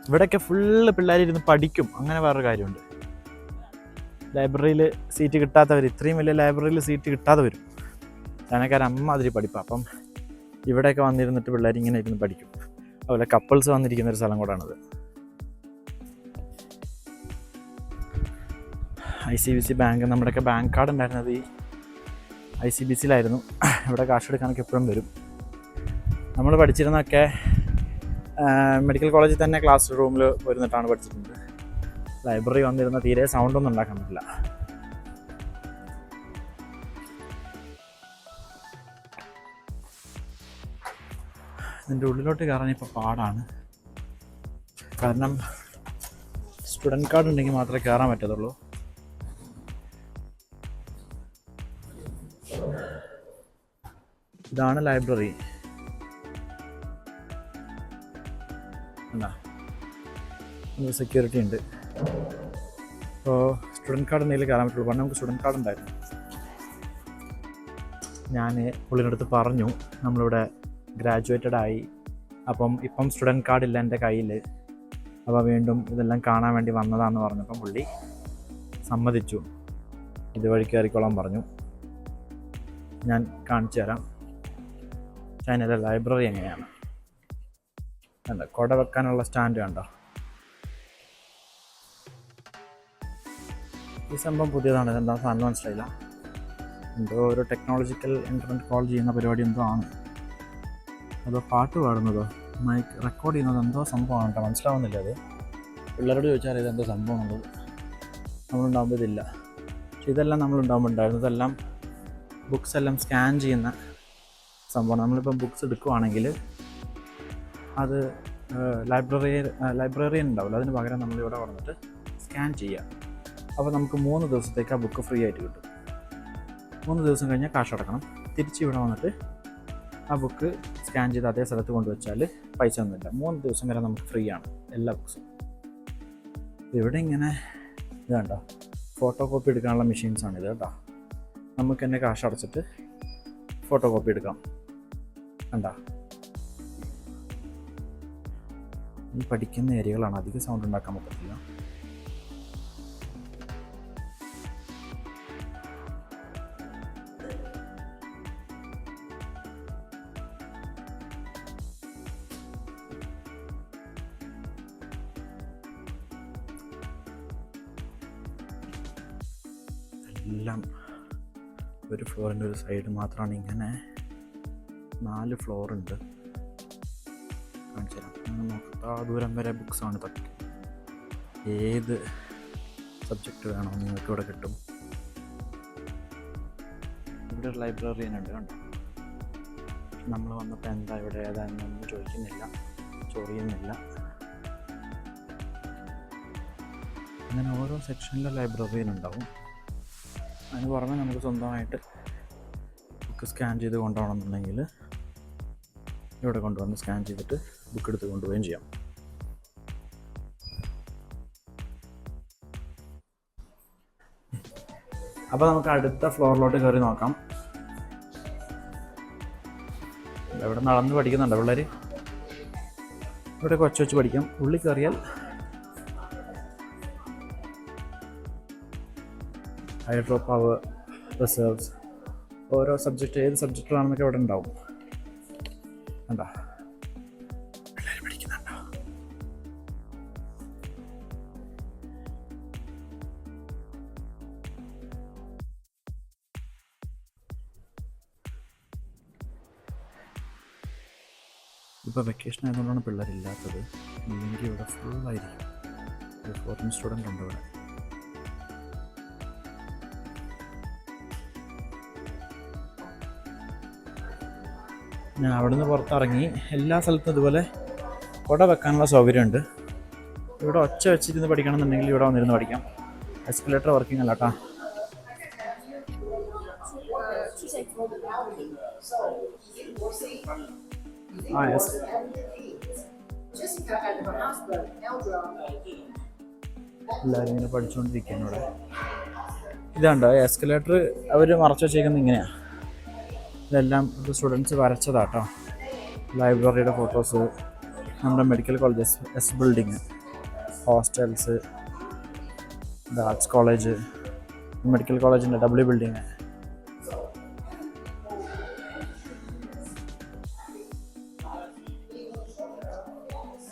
ഇവിടെയൊക്കെ ഫുള്ള് പിള്ളേരിരുന്ന് പഠിക്കും. അങ്ങനെ വേറൊരു കാര്യമുണ്ട്. ലൈബ്രറിയിൽ സീറ്റ് കിട്ടാത്തവർ, ഇത്രയും വലിയ ലൈബ്രറിയിൽ സീറ്റ് കിട്ടാതെ വരും. ചൈനക്കാർ അമ്മാതിരി പഠിപ്പാണ്. അപ്പം ഇവിടെയൊക്കെ വന്നിരുന്നിട്ട് പിള്ളേർ ഇങ്ങനെ ഇരുന്ന് പഠിക്കും. അതുപോലെ കപ്പിൾസ് വന്നിരിക്കുന്ന ഒരു സ്ഥലം കൂടാണിത്. ICBC ബാങ്ക്, നമ്മുടെയൊക്കെ ബാങ്ക് കാർഡ് ഉണ്ടായിരുന്നത് ഈ ICBCയിലായിരുന്നു. ഇവിടെ കാശ് എടുക്കാനൊക്കെ എപ്പോഴും വരും. നമ്മൾ പഠിച്ചിരുന്നൊക്കെ മെഡിക്കൽ കോളേജിൽ തന്നെ ക്ലാസ് റൂമിൽ വരുന്നിട്ടാണ് പഠിച്ചിട്ടുണ്ട്. ലൈബ്രറി വന്നിരുന്ന തീരെ സൗണ്ടൊന്നും ഉണ്ടാക്കാൻ പറ്റില്ല. ഇതിൻ്റെ ഉള്ളിലോട്ട് കയറാൻ ഇപ്പോൾ പാടാണ്. കാരണം സ്റ്റുഡൻറ്റ് കാർഡ് ഉണ്ടെങ്കിൽ മാത്രമേ കയറാൻ പറ്റത്തുള്ളൂ. ഇതാണ് ലൈബ്രറി. സെക്യൂരിറ്റി ഉണ്ട്. അപ്പോൾ സ്റ്റുഡൻറ്റ് കാർഡ് ഉണ്ടെങ്കിൽ കയറാൻ പറ്റുള്ളൂ. പണ്ട് നമുക്ക് സ്റ്റുഡൻറ്റ് കാർഡ് ഉണ്ടായിരുന്നു. ഞാൻ പുള്ളിനടുത്ത് പറഞ്ഞു നമ്മളിവിടെ ഗ്രാജുവേറ്റഡ് ആയി, അപ്പം ഇപ്പം സ്റ്റുഡൻറ്റ് കാർഡില്ല എൻ്റെ കയ്യിൽ, അപ്പോൾ വീണ്ടും ഇതെല്ലാം കാണാൻ വേണ്ടി വന്നതാണെന്ന് പറഞ്ഞപ്പം പുള്ളി സമ്മതിച്ചു. ഇതുവഴി കയറിക്കോളാൻ പറഞ്ഞു. ഞാൻ കാണിച്ചു തരാം ചൈനയിലെ ലൈബ്രറി എങ്ങനെയാണ്. കണ്ടോ, കുട വെക്കാനുള്ള സ്റ്റാൻഡ് കണ്ടോ. ഈ സംഭവം പുതിയതാണ്. ഇതെന്താ സാധനം മനസ്സിലായില്ല. എന്തോ ഒരു ടെക്നോളജിക്കൽ ഇൻ്റർനെറ്റ് കോൾ ചെയ്യുന്ന പരിപാടി എന്തോ ആണ്. അതോ പാട്ട് പാടുന്നതോ മൈക്ക് റെക്കോർഡ് ചെയ്യുന്നത് എന്തോ സംഭവമാണ് കേട്ടോ. മനസ്സിലാവുന്നില്ല. അത് പിള്ളേരോട് ചോദിച്ചാൽ ഇതെന്തോ സംഭവം ഉള്ളത്. നമ്മളുണ്ടാകുമ്പോൾ ഇതില്ല. പക്ഷെ ഇതെല്ലാം നമ്മളുണ്ടാകുമ്പോൾ ഉണ്ടായിരുന്നു. ഇതെല്ലാം ബുക്സ് എല്ലാം സ്കാൻ ചെയ്യുന്ന സംഭവം. നമ്മളിപ്പം ബുക്സ് എടുക്കുവാണെങ്കിൽ അത് ലൈബ്രറിയൻ ഉണ്ടാവില്ല, അതിന് പകരം നമ്മളിവിടെ വന്നിട്ട് സ്കാൻ ചെയ്യുക. അപ്പോൾ നമുക്ക് 3 ദിവസത്തേക്ക് ആ ബുക്ക് ഫ്രീ ആയിട്ട് കിട്ടും. 3 ദിവസം കഴിഞ്ഞാൽ കാശ് അടക്കണം. തിരിച്ച് ഇവിടെ വന്നിട്ട് ആ ബുക്ക് സ്കാൻ ചെയ്ത് അതേ സ്ഥലത്ത് കൊണ്ടുവച്ചാൽ പൈസ ഒന്നുമില്ല. 3 ദിവസം വരെ നമുക്ക് ഫ്രീ ആണ് എല്ലാ ബുക്സും. ഇവിടെ ഇങ്ങനെ ഇത് കണ്ടോ, ഫോട്ടോ കോപ്പി എടുക്കാനുള്ള മെഷീൻസാണിത് കേട്ടോ. നമുക്ക് തന്നെ കാശ് അടച്ചിട്ട് ഫോട്ടോ കോപ്പി എടുക്കാം. കണ്ടോ, ഈ പഠിക്കുന്ന ഏരിയകളാണ്, അധികം സൗണ്ട് ഉണ്ടാക്കാൻ പറ്റത്തില്ല. എല്ലാം ഒരു ഫ്ലോറിൻ്റെ ഒരു സൈഡ് മാത്രമാണ് ഇങ്ങനെ 4 ഫ്ലോറുണ്ട്. കാണിച്ചു തരാം. നോക്കത്താ ദൂരം വരെ ബുക്സാണ് തട്ടി. ഏത് സബ്ജക്റ്റ് വേണോ നിങ്ങൾക്ക് ഇവിടെ കിട്ടും. ഇവിടെ ഒരു ലൈബ്രറിയൻ ഉണ്ട് കണ്ടോ. നമ്മൾ വന്നപ്പോൾ എന്താ ഇവിടെ ഏതാണെന്നൊന്നും ചോദിക്കുന്നില്ല, ചൊറിയുന്നില്ല. അങ്ങനെ ഓരോ സെക്ഷനിലെ ലൈബ്രറിയൻ ഉണ്ടാവും. അതിന് പുറമെ നമുക്ക് സ്വന്തമായിട്ട് ബുക്ക് സ്കാൻ ചെയ്ത് കൊണ്ടുപോകണമെന്നുണ്ടെങ്കിൽ ഇവിടെ കൊണ്ടുവന്ന് സ്കാൻ ചെയ്തിട്ട് ബുക്ക് എടുത്ത് കൊണ്ടുപോവുകയും ചെയ്യാം. അപ്പോൾ നമുക്ക് അടുത്ത ഫ്ലോറിലോട്ട് കയറി നോക്കാം. ഇവിടെ നടന്ന് പഠിക്കുന്നുണ്ടോ പിള്ളേർ? ഇവിടെ കൊച്ചു വെച്ച് പഠിക്കാം. ഉള്ളിൽ കയറിയാൽ ഹൈഡ്രോ പവർ, റിസർവ്സ്, ഓരോ സബ്ജക്റ്റ് ഏത് സബ്ജക്റ്റിലാണെന്നൊക്കെ ഇവിടെ ഉണ്ടാവും. കണ്ടോ, പിള്ളേർ പഠിക്കുന്നുണ്ടോ? ഇപ്പോൾ വെക്കേഷൻ ആയതുകൊണ്ടാണ് പിള്ളേരില്ലാത്തത്. ഇല്ലെങ്കിൽ ഇവിടെ ഫുള്ളായിരിക്കും. ഒരു ഫോറിൻ സ്റ്റുഡൻ്റ് ഉണ്ട് ഇവിടെ. ഞാൻ അവിടെ നിന്ന് പുറത്തിറങ്ങി. എല്ലാ സ്ഥലത്തും ഇതുപോലെ കുട വെക്കാനുള്ള സൗകര്യമുണ്ട്. ഇവിടെ ഒച്ച വെച്ചിരുന്ന് പഠിക്കണമെന്നുണ്ടെങ്കിൽ ഇവിടെ വന്നിരുന്ന് പഠിക്കാം. എസ്കലേറ്റർ വർക്കിംഗ് അല്ല കേട്ടോ. എല്ലാവരും ഇങ്ങനെ പഠിച്ചുകൊണ്ടിരിക്കുകയാണ് ഇവിടെ. ഇതാണ്ടോ എസ്കലേറ്റർ അവർ മറച്ചു വെച്ചേക്കുന്നത് ഇങ്ങനെയാണ്. ഇതെല്ലാം സ്റ്റുഡൻസ് വരച്ചതാട്ടോ. ലൈബ്രറിയുടെ ഫോട്ടോസ്, നമ്മുടെ medical college, S building, hostels, arts college, medical കോളേജിൻ്റെ W ബിൽഡിങ്.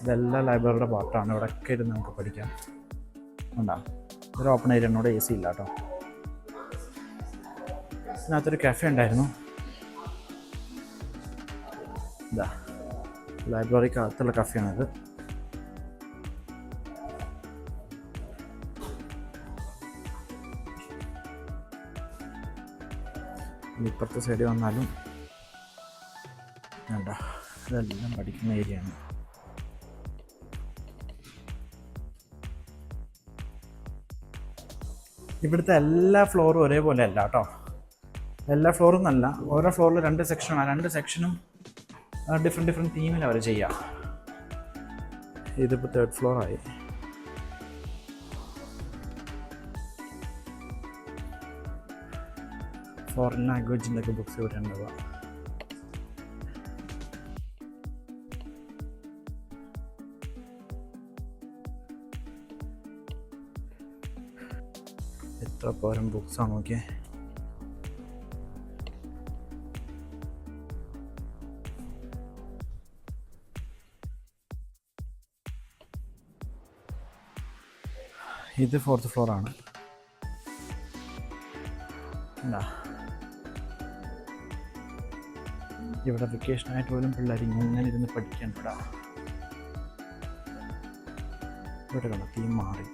ഇതെല്ലാം ലൈബ്രറിയുടെ പാർട്ടാണ്. ഇവിടെയൊക്കെ ഇരുന്ന് നമുക്ക് പഠിക്കാം. ഉണ്ടാ ഒരു ഓപ്പൺ ഏരിയ, എന്നോട് AC ഇല്ല കേട്ടോ. ഇതിനകത്തൊരു കഫേ ഉണ്ടായിരുന്നു. ഇതാ ലൈബ്രറിക്കകത്തുള്ള കഫേയാണിത്. ഇപ്പുറത്തെ സൈഡിൽ വന്നാലും വേണ്ട, ഇതെല്ലാം പഠിക്കുന്ന ഏരിയയാണ്. ഇവിടുത്തെ എല്ലാ ഫ്ലോറും ഒരേപോലെ അല്ല കേട്ടോ. എല്ലാ ഫ്ലോറും എന്നല്ല, ഓരോ ഫ്ലോറിൽ 2 സെക്ഷനാണ്. 2 സെക്ഷനും ഡിഫറെൻറ്റ് തീമിൽ അവർ ചെയ്യാം. ഇതിപ്പോൾ 3rd ഫ്ലോറായി. ഫോറിൻ ലാംഗ്വേജിൻ്റെ ഒക്കെ ബുക്സ് ഇവിടെ ഉണ്ടാവുക. എത്ര പോരം ബുക്സാണ് നോക്കിയേ. ഇത് 4th ഫ്ലോറാണ്. എന്താ ഇവിടെ വെക്കേഷനായിട്ട് പോലും പിള്ളേർ ഇങ്ങനെ ഇരുന്ന് പഠിക്കാൻ ഇവിടെ കണ്ട തീം മാറി.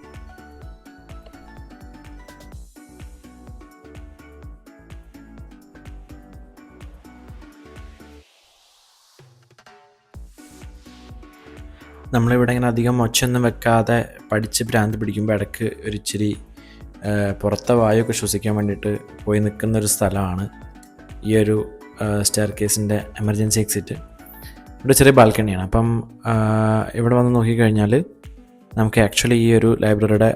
നമ്മളിവിടെ ഇങ്ങനെ അധികം ഒച്ചയൊന്നും വെക്കാതെ പഠിച്ച് ഭ്രാന്ത് പിടിക്കുമ്പോൾ ഇടയ്ക്ക് ഒരു ഇച്ചിരി പുറത്തെ വായുവൊക്കെ ശ്വസിക്കാൻ വേണ്ടിയിട്ട് പോയി നിൽക്കുന്നൊരു സ്ഥലമാണ് ഈ ഒരു സ്റ്റെയർ കേസിൻ്റെ എമർജൻസി എക്സിറ്റ്. ഇവിടെ ചെറിയ ബാൽക്കണിയാണ്. അപ്പം ഇവിടെ വന്ന് നോക്കിക്കഴിഞ്ഞാൽ നമുക്ക് ആക്ച്വലി ഈ ഒരു ലൈബ്രറിയുടെ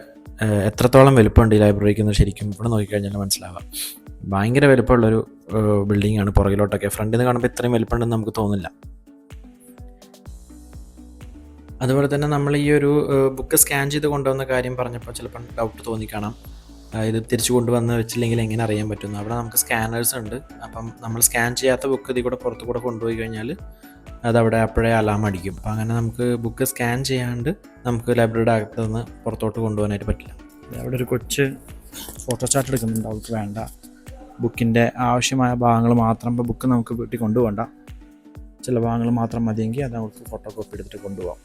എത്രത്തോളം വലുപ്പമുണ്ട് ഈ ലൈബ്രറിക്ക് എന്ന് ശരിക്കും ഇവിടെ നോക്കിക്കഴിഞ്ഞാൽ മനസ്സിലാവാം. ഭയങ്കര വലുപ്പമുള്ളൊരു ബിൽഡിങ്ങാണ് പുറകിലോട്ടൊക്കെ. ഫ്രണ്ടിൽ നിന്ന് കാണുമ്പോൾ ഇത്രയും വലുപ്പമുണ്ടെന്ന് നമുക്ക് തോന്നില്ല. അതുപോലെ തന്നെ നമ്മൾ ഈ ഒരു ബുക്ക് സ്കാൻ ചെയ്ത് കൊണ്ടുവന്ന കാര്യം പറഞ്ഞപ്പോൾ ചിലപ്പം ഡൗട്ട് തോന്നിക്കാണാം, ഇത് തിരിച്ചു കൊണ്ടുവന്ന് വെച്ചില്ലെങ്കിൽ എങ്ങനെ അറിയാൻ പറ്റുന്നു. അവിടെ നമുക്ക് സ്കാനേഴ്സ് ഉണ്ട്. അപ്പം നമ്മൾ സ്കാൻ ചെയ്യാത്ത ബുക്ക് ഇതിൽ കൂടെ പുറത്തു കൂടെ കൊണ്ടുപോയി കഴിഞ്ഞാൽ അതവിടെ അപ്പോഴേ അലാം അടിക്കും. അപ്പോൾ അങ്ങനെ നമുക്ക് ബുക്ക് സ്കാൻ ചെയ്യാണ്ട് നമുക്ക് ലൈബ്രറിയുടെ അകത്ത് നിന്ന് പുറത്തോട്ട് കൊണ്ടുപോകാനായിട്ട് പറ്റില്ല. അവിടെ ഒരു കൊച്ച് ഫോട്ടോസ്റ്റാറ്റ് എടുക്കുന്നുണ്ട്. അവർക്ക് വേണ്ട ബുക്കിൻ്റെ ആവശ്യമായ ഭാഗങ്ങൾ മാത്രം, ഇപ്പോൾ ബുക്ക് നമുക്ക് വീട്ടിൽ കൊണ്ടുപോകണ്ട, ചില ഭാഗങ്ങൾ മാത്രം മതിയെങ്കിൽ അത് നമുക്ക് ഫോട്ടോ കോപ്പി എടുത്തിട്ട് കൊണ്ടുപോകാം.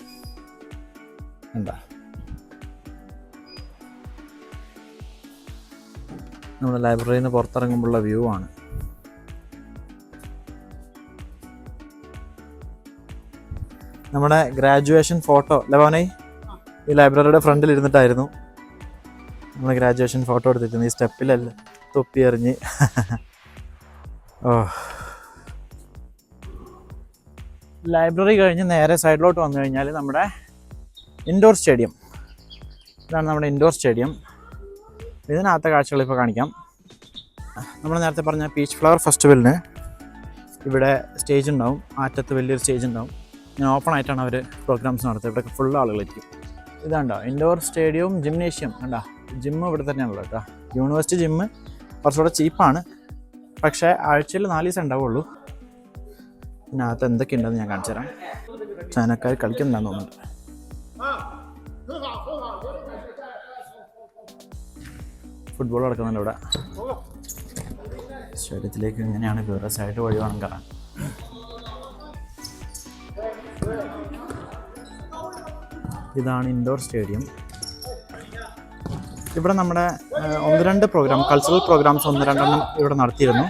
എന്താ നമ്മുടെ ലൈബ്രറിയിൽ നിന്ന് പുറത്തിറങ്ങുമ്പോഴുള്ള വ്യൂ ആണ്. നമ്മുടെ ഗ്രാജുവേഷൻ ഫോട്ടോ ലവനായി ഈ ലൈബ്രറിയുടെ ഫ്രണ്ടിൽ ഇരുന്നിട്ടായിരുന്നു നമ്മൾ ഗ്രാജുവേഷൻ ഫോട്ടോ എടുത്തിരുന്നത്. ഈ സ്റ്റെപ്പിലല്ല തൊപ്പി എറിഞ്ഞ്. ഓ, ലൈബ്രറി കഴിഞ്ഞ് നേരെ സൈഡിലോട്ട് വന്നു കഴിഞ്ഞാൽ നമ്മുടെ ഇൻഡോർ സ്റ്റേഡിയം. ഇതാണ് നമ്മുടെ ഇൻഡോർ സ്റ്റേഡിയം. ഇതിനകത്തെ കാഴ്ചകൾ ഇപ്പോൾ കാണിക്കാം. നമ്മൾ നേരത്തെ പറഞ്ഞ പീച്ച് ഫ്ലവർ ഫെസ്റ്റിവലിന് ഇവിടെ സ്റ്റേജ് ഉണ്ടാവും. ആറ്റത്ത് വലിയൊരു സ്റ്റേജ് ഉണ്ടാവും. ഇങ്ങനെ ഓപ്പൺ ആയിട്ടാണ് അവർ പ്രോഗ്രാംസ് നടത്തുക. ഇവിടെ ഫുൾ ആളുകളായിരിക്കും. ഇതാണ്ടോ ഇൻഡോർ സ്റ്റേഡിയവും ജിംനേഷ്യം. കണ്ടോ, ജിമ്മ് ഇവിടെ തന്നെയാണല്ലോ കേട്ടോ. യൂണിവേഴ്സിറ്റി ജിമ്മ് കുറച്ചുകൂടെ ചീപ്പാണ്, പക്ഷേ ആഴ്ചയിൽ 4 ദിവസം ഉണ്ടാവുള്ളൂ. ഇതിനകത്ത് എന്തൊക്കെയുണ്ടെന്ന് ഞാൻ കാണിച്ചു തരാം. ചൈനക്കാർ കളിക്കുന്നുണ്ടെന്ന് തോന്നുന്നുണ്ട്. ഫുട്ബോൾ നടക്കുന്നുണ്ട് ഇവിടെ. സ്റ്റേഡിയത്തിലേക്ക് ഇങ്ങനെയാണ് കയറുക. സൈഡ് വഴി വേണം കയറാൻ. ഇതാണ് ഇൻഡോർ സ്റ്റേഡിയം. ഇവിടെ നമ്മുടെ 1-2 പ്രോഗ്രാം, കൾച്ചറൽ പ്രോഗ്രാംസ് 1-2 ഇവിടെ നടത്തിയിരുന്നു.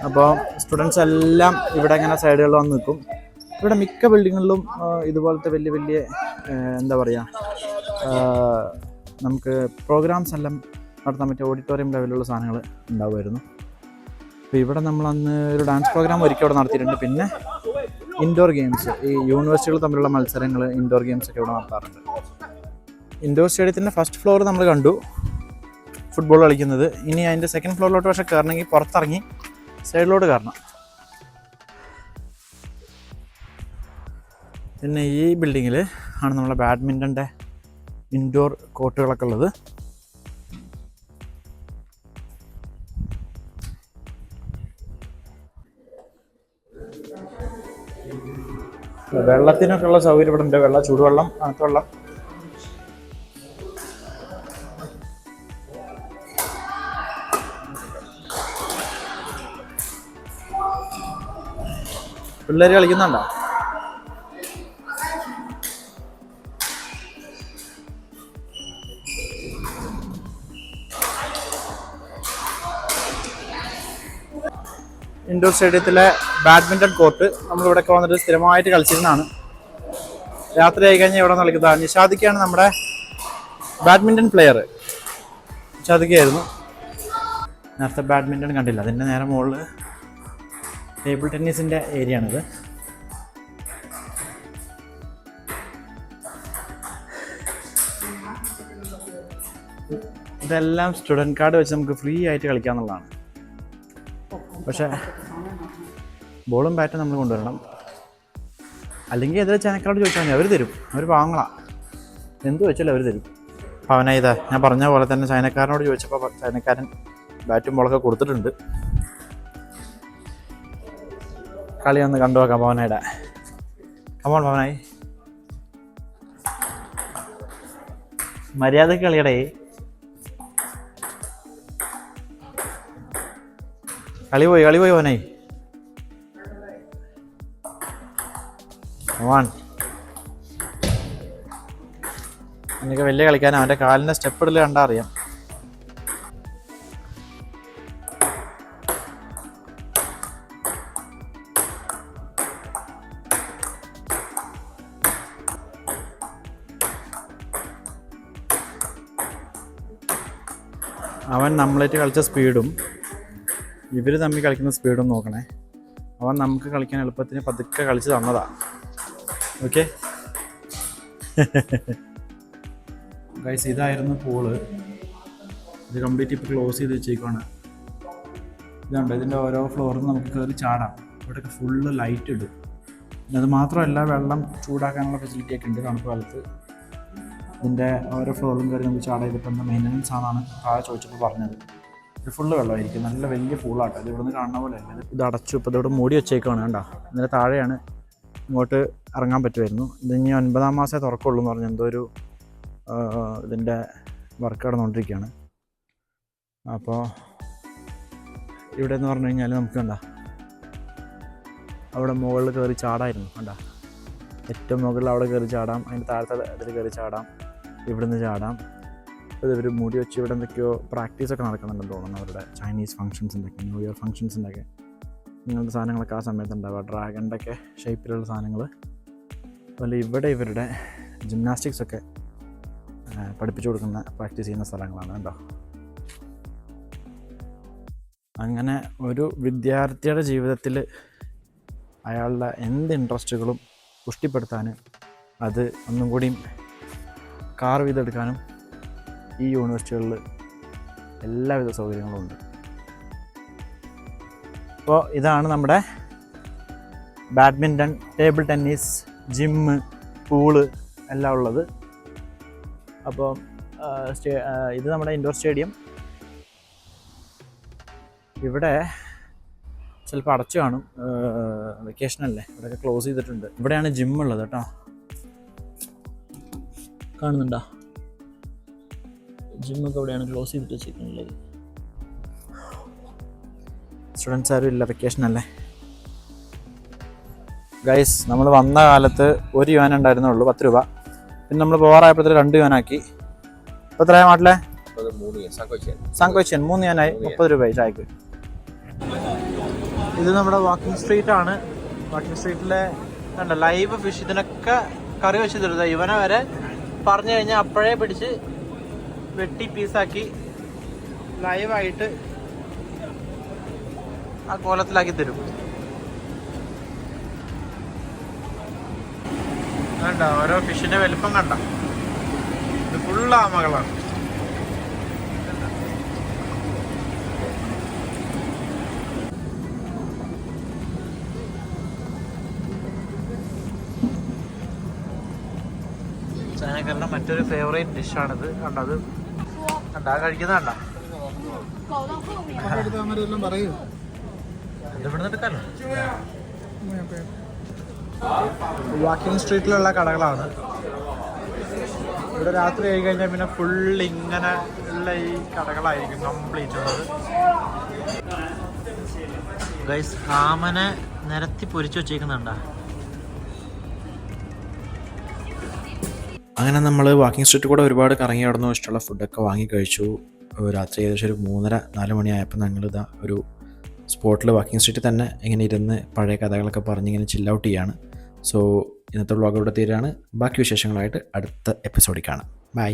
അപ്പോൾ സ്റ്റുഡൻസ് എല്ലാം ഇവിടെ ഇങ്ങനെ സൈഡുകളിൽ വന്ന് നിൽക്കും. ഇവിടെ മിക്ക ബിൽഡിങ്ങുകളിലും ഇതുപോലത്തെ വലിയ വലിയ എന്താ പറയുക, നമുക്ക് പ്രോഗ്രാംസ് എല്ലാം നടത്താൻ പറ്റിയ ഓഡിറ്റോറിയം ലെവലുള്ള സാധനങ്ങൾ ഉണ്ടാവുമായിരുന്നു. അപ്പോൾ ഇവിടെ നമ്മളന്ന് ഒരു ഡാൻസ് പ്രോഗ്രാം ഒരിക്കൽ ഇവിടെ നടത്തിയിട്ടുണ്ട്. പിന്നെ ഇൻഡോർ ഗെയിംസ്, ഈ യൂണിവേഴ്സിറ്റികൾ തമ്മിലുള്ള മത്സരങ്ങൾ, ഇൻഡോർ ഗെയിംസ് ഒക്കെ ഇവിടെ നടത്താറുണ്ട്. ഇൻഡോർ സ്റ്റേഡിയത്തിൻ്റെ ഫസ്റ്റ് ഫ്ലോർ നമ്മൾ കണ്ടു ഫുട്ബോൾ കളിക്കുന്നത്. ഇനി അതിൻ്റെ സെക്കൻഡ് ഫ്ലോറിലോട്ട് പക്ഷേ കയറണമെങ്കിൽ പുറത്തിറങ്ങി സൈഡിലോട്ട് കയറണം. പിന്നെ ഈ ബിൽഡിങ്ങിൽ ആണ് നമ്മളെ ബാഡ്മിൻ്റൻ്റെ ഇൻഡോർ കോർട്ടുകളൊക്കെ ഉള്ളത്. വെള്ളത്തിനൊക്കെ ഉള്ള സൗകര്യം ഇവിടെ ഉണ്ട്. വെള്ളം, ചൂടുവെള്ളം, തണുത്ത വെള്ളം. പിള്ളേർ കളിക്കുന്നുണ്ടോ? ഇൻഡോർ സ്റ്റേഡിയത്തിലെ ബാഡ്മിൻ്റൺ കോർട്ട് നമ്മളിവിടെയൊക്കെ വന്നിട്ട് സ്ഥിരമായിട്ട് കളിച്ചിരുന്നതാണ്. രാത്രി ആയി കഴിഞ്ഞാൽ ഇവിടെ നിന്ന് കളിക്കുന്നത്. നിഷാദിക്കാണ് നമ്മുടെ ബാഡ്മിൻ്റൺ പ്ലെയർ. നിഷാദിക്കായിരുന്നു. നേരത്തെ ബാഡ്മിൻ്റൺ കണ്ടില്ല, അതിൻ്റെ നേരെ മുകളിൽ ടേബിൾ ടെന്നീസിൻ്റെ ഏരിയ ആണിത്. ഇതെല്ലാം സ്റ്റുഡൻറ്റ് കാർഡ് വെച്ച് നമുക്ക് ഫ്രീ ആയിട്ട് കളിക്കാമെന്നുള്ളതാണ്. പക്ഷേ ബോളും ബാറ്റും നമ്മൾ കൊണ്ടുവരണം. അല്ലെങ്കിൽ എതിരെ ചൈനക്കാരോട് ചോദിച്ചാൽ മതി, അവർ തരും. അവർ വാങ്ങലാം, എന്ത് വെച്ചാലും അവർ തരും. പവന ഇതാ ഞാൻ പറഞ്ഞ പോലെ തന്നെ ചൈനക്കാരനോട് ചോദിച്ചപ്പോൾ ചൈനക്കാരൻ ബാറ്റും ബോളൊക്കെ കൊടുത്തിട്ടുണ്ട്. കളി ഒന്ന് കണ്ടു നോക്കാം പവനയുടെ. കമോൺ പവനായി, മര്യാദക്ക് കളിയടേ. കളി പോയി പവനായി. കമോൺ. എനിക്ക് വലിയ കളിക്കാനാണ്. അവൻ്റെ കാലിൻ്റെ സ്റ്റെപ്പ് ഇടൽ കണ്ടാൽ അറിയാം. അവൻ നമ്മളായിട്ട് കളിച്ച സ്പീഡും ഇവർ തമ്മിൽ കളിക്കുന്ന സ്പീഡും നോക്കണേ. അവൻ നമുക്ക് കളിക്കാൻ എളുപ്പത്തിന് പതുക്കെ കളിച്ച് തന്നതാ. ഓക്കെ ഗൈസ്, ഇതായിരുന്നു പൂള്. ഇത് കംപ്ലീറ്റ് ഇപ്പോൾ ക്ലോസ് ചെയ്ത് വെച്ചേക്കാണ്. ഇതുണ്ട്, ഇതിൻ്റെ ഓരോ ഫ്ലോറിൽ നമുക്ക് കയറി ചാടാം. ഇവിടെയൊക്കെ ഫുള്ള് ലൈറ്റ് ഇടും. പിന്നെ അത് മാത്രമല്ല, വെള്ളം ചൂടാക്കാനുള്ള ഫെസിലിറ്റി ഒക്കെ ഉണ്ട് തണുപ്പ് കാലത്ത്. ഇതിൻ്റെ ഓരോ ഫ്ലോറിലും കയറി നമുക്ക് ചാടാം. ഇതിപ്പോൾ എന്താ മെയിൻ്റനൻസ് ആണെന്നാണ് താഴെ ചോദിച്ചപ്പോൾ പറഞ്ഞത്. ഇത് ഫുള്ള് വെള്ളമായിരിക്കും, നല്ല വലിയ പൂളാട്ടോ. ഇത് ഇവിടുന്ന് കാണുന്ന പോലെ അല്ല. ഇത് അടച്ചു, ഇപ്പോൾ ഇതോടെ മൂടി വെച്ചേക്കാണ്. കണ്ടോ, ഇതിൻ്റെ താഴെയാണ്, ഇങ്ങോട്ട് ഇറങ്ങാൻ പറ്റുമായിരുന്നു. ഇത് ഇനി 9-ാം മാസമേ തുറക്കുള്ളൂ എന്ന് പറഞ്ഞു. എന്തോ ഒരു ഇതിൻ്റെ വർക്ക് നടന്നുകൊണ്ടിരിക്കുകയാണ്. അപ്പോൾ ഇവിടെ എന്ന് പറഞ്ഞു കഴിഞ്ഞാൽ നമുക്ക് കണ്ട അവിടെ മുകളിൽ കയറി ചാടായിരുന്നു. കണ്ട, ഏറ്റവും മുകളിൽ അവിടെ കയറി ചാടാം, അതിൻ്റെ താഴത്തെ അതിൽ കയറി ചാടാം, ഇവിടുന്ന് ചാടാം. അത് ഇവർ മൂടി വെച്ച് ഇവിടെ എന്തൊക്കെയോ പ്രാക്ടീസൊക്കെ നടക്കുന്നുണ്ടെന്ന് തോന്നുന്നു. അവരുടെ ചൈനീസ് ഫങ്ഷൻസിൻ്റെ ഒക്കെ, ന്യൂ ഇയർ ഫങ്ഷൻസിൻ്റെ ഒക്കെ ഇങ്ങനത്തെ സാധനങ്ങളൊക്കെ ആ സമയത്ത് ഉണ്ടാവുക. ഡ്രാഗണിൻ്റെ ഒക്കെ ഷേപ്പിലുള്ള സാധനങ്ങൾ. അതുപോലെ ഇവിടെ ഇവരുടെ ജിംനാസ്റ്റിക്സൊക്കെ പഠിപ്പിച്ചു കൊടുക്കുന്ന, പ്രാക്ടീസ് ചെയ്യുന്ന സ്ഥലങ്ങളാണ് കേട്ടോ. അങ്ങനെ ഒരു വിദ്യാർത്ഥിയുടെ ജീവിതത്തിൽ അയാളുടെ എന്ത് ഇൻട്രസ്റ്റുകളും പുഷ്ടിപ്പെടുത്താൻ, അത് ഒന്നും കൂടിയും കാർവ് ചെയ്തെടുക്കാനും ഈ യൂണിവേഴ്സിറ്റികളിൽ എല്ലാവിധ സൗകര്യങ്ങളും ഉണ്ട്. അപ്പോൾ ഇതാണ് നമ്മുടെ badminton, table tennis, gym, pool എല്ലാം ഉള്ളത്. അപ്പോൾ ഇത് നമ്മുടെ ഇൻഡോർ സ്റ്റേഡിയം. ഇവിടെ ചിലപ്പോൾ അടച്ചു കാണും, വെക്കേഷനല്ലേ, ഇവിടെയൊക്കെ ക്ലോസ് ചെയ്തിട്ടുണ്ട്. ഇവിടെയാണ് ജിമ്മുള്ളത് കേട്ടോ, കാണുന്നുണ്ടോ? ജിമ്മൊക്കെ ഇവിടെയാണ് ക്ലോസ് ചെയ്തിട്ട് വെച്ചിട്ടുള്ളത്. സ്റ്റുഡൻസ് ആരും ഇല്ല, വെക്കേഷനല്ലേ. ഗൈസ്, നമ്മൾ വന്ന കാലത്ത് 1 യുവാൻ ഉണ്ടായിരുന്നുള്ളൂ, 10 രൂപ. പിന്നെ നമ്മൾ പോകാറായപ്പോഴത്തേക്ക് 2 യുവാനാക്കി. ഇപ്പോൾ എത്രയാ നാട്ടിലെ? 3 യുവാനായി, 30 രൂപയായി ചായക്ക്. ഇത് നമ്മുടെ വാക്കിംഗ് സ്ട്രീറ്റ് ആണ്. വാക്കിംഗ് സ്ട്രീറ്റിലെ കണ്ട ലൈവ് ഫിഷ്, ഇതിനൊക്കെ കറി വെച്ച് തരുന്നത്. ഇവനെ വരെ പറഞ്ഞു കഴിഞ്ഞാൽ അപ്പോഴേ പിടിച്ച് വെട്ടി പീസാക്കി ലൈവായിട്ട് ആ കോലത്തിലാക്കി തരും. കണ്ട ഓരോ ഫിഷിന്റെ വലിപ്പം കണ്ട, ഇത് ഫുള്ള് ആമകളാണ്. ചൈനക്കാരുടെ മറ്റൊരു ഫേവറേറ്റ് ഡിഷാണിത്. കണ്ടത് കണ്ടാ കഴിക്കുന്ന കണ്ട ഇവിടെ എടുക്കാലോ. വാക്കിംഗ് സ്ട്രീറ്റിലുള്ള കടകളാണ്. ഇവിടെ രാത്രി ആയി കഴിഞ്ഞാൽ പിന്നെ ഫുൾ ഇങ്ങനെ ഉള്ള ഈ കടകളായിരിക്കും കംപ്ലീറ്റ് ഉള്ളത്. ഗൈസ്, ആമനെ നിരത്തി പൊരിച്ചു വെച്ചേക്കുന്നുണ്ടാ. അങ്ങനെ നമ്മൾ വാക്കിംഗ് സ്ട്രീറ്റ് കൂടെ ഒരുപാട് കറങ്ങി നടന്നു, ഇഷ്ടമുള്ള ഫുഡൊക്കെ വാങ്ങി കഴിച്ചു. രാത്രി ഏകദേശം ഒരു 3:30-4 മണിയായപ്പോൾ ഞങ്ങളിതാ ഒരു സ്പോട്ടിൽ വാക്കിംഗ് സ്ട്രീറ്റിൽ തന്നെ ഇങ്ങനെ ഇരുന്ന് പഴയ കഥകളൊക്കെ പറഞ്ഞിങ്ങനെ ചിൽ ഔട്ട് ചെയ്യാണ്. സോ ഇന്നത്തെ വ്ളോഗ് ഇവിടെ തീരാണ്. ബാക്കി വിശേഷങ്ങളായിട്ട് അടുത്ത എപ്പിസോഡിൽ കാണാം. ബൈ.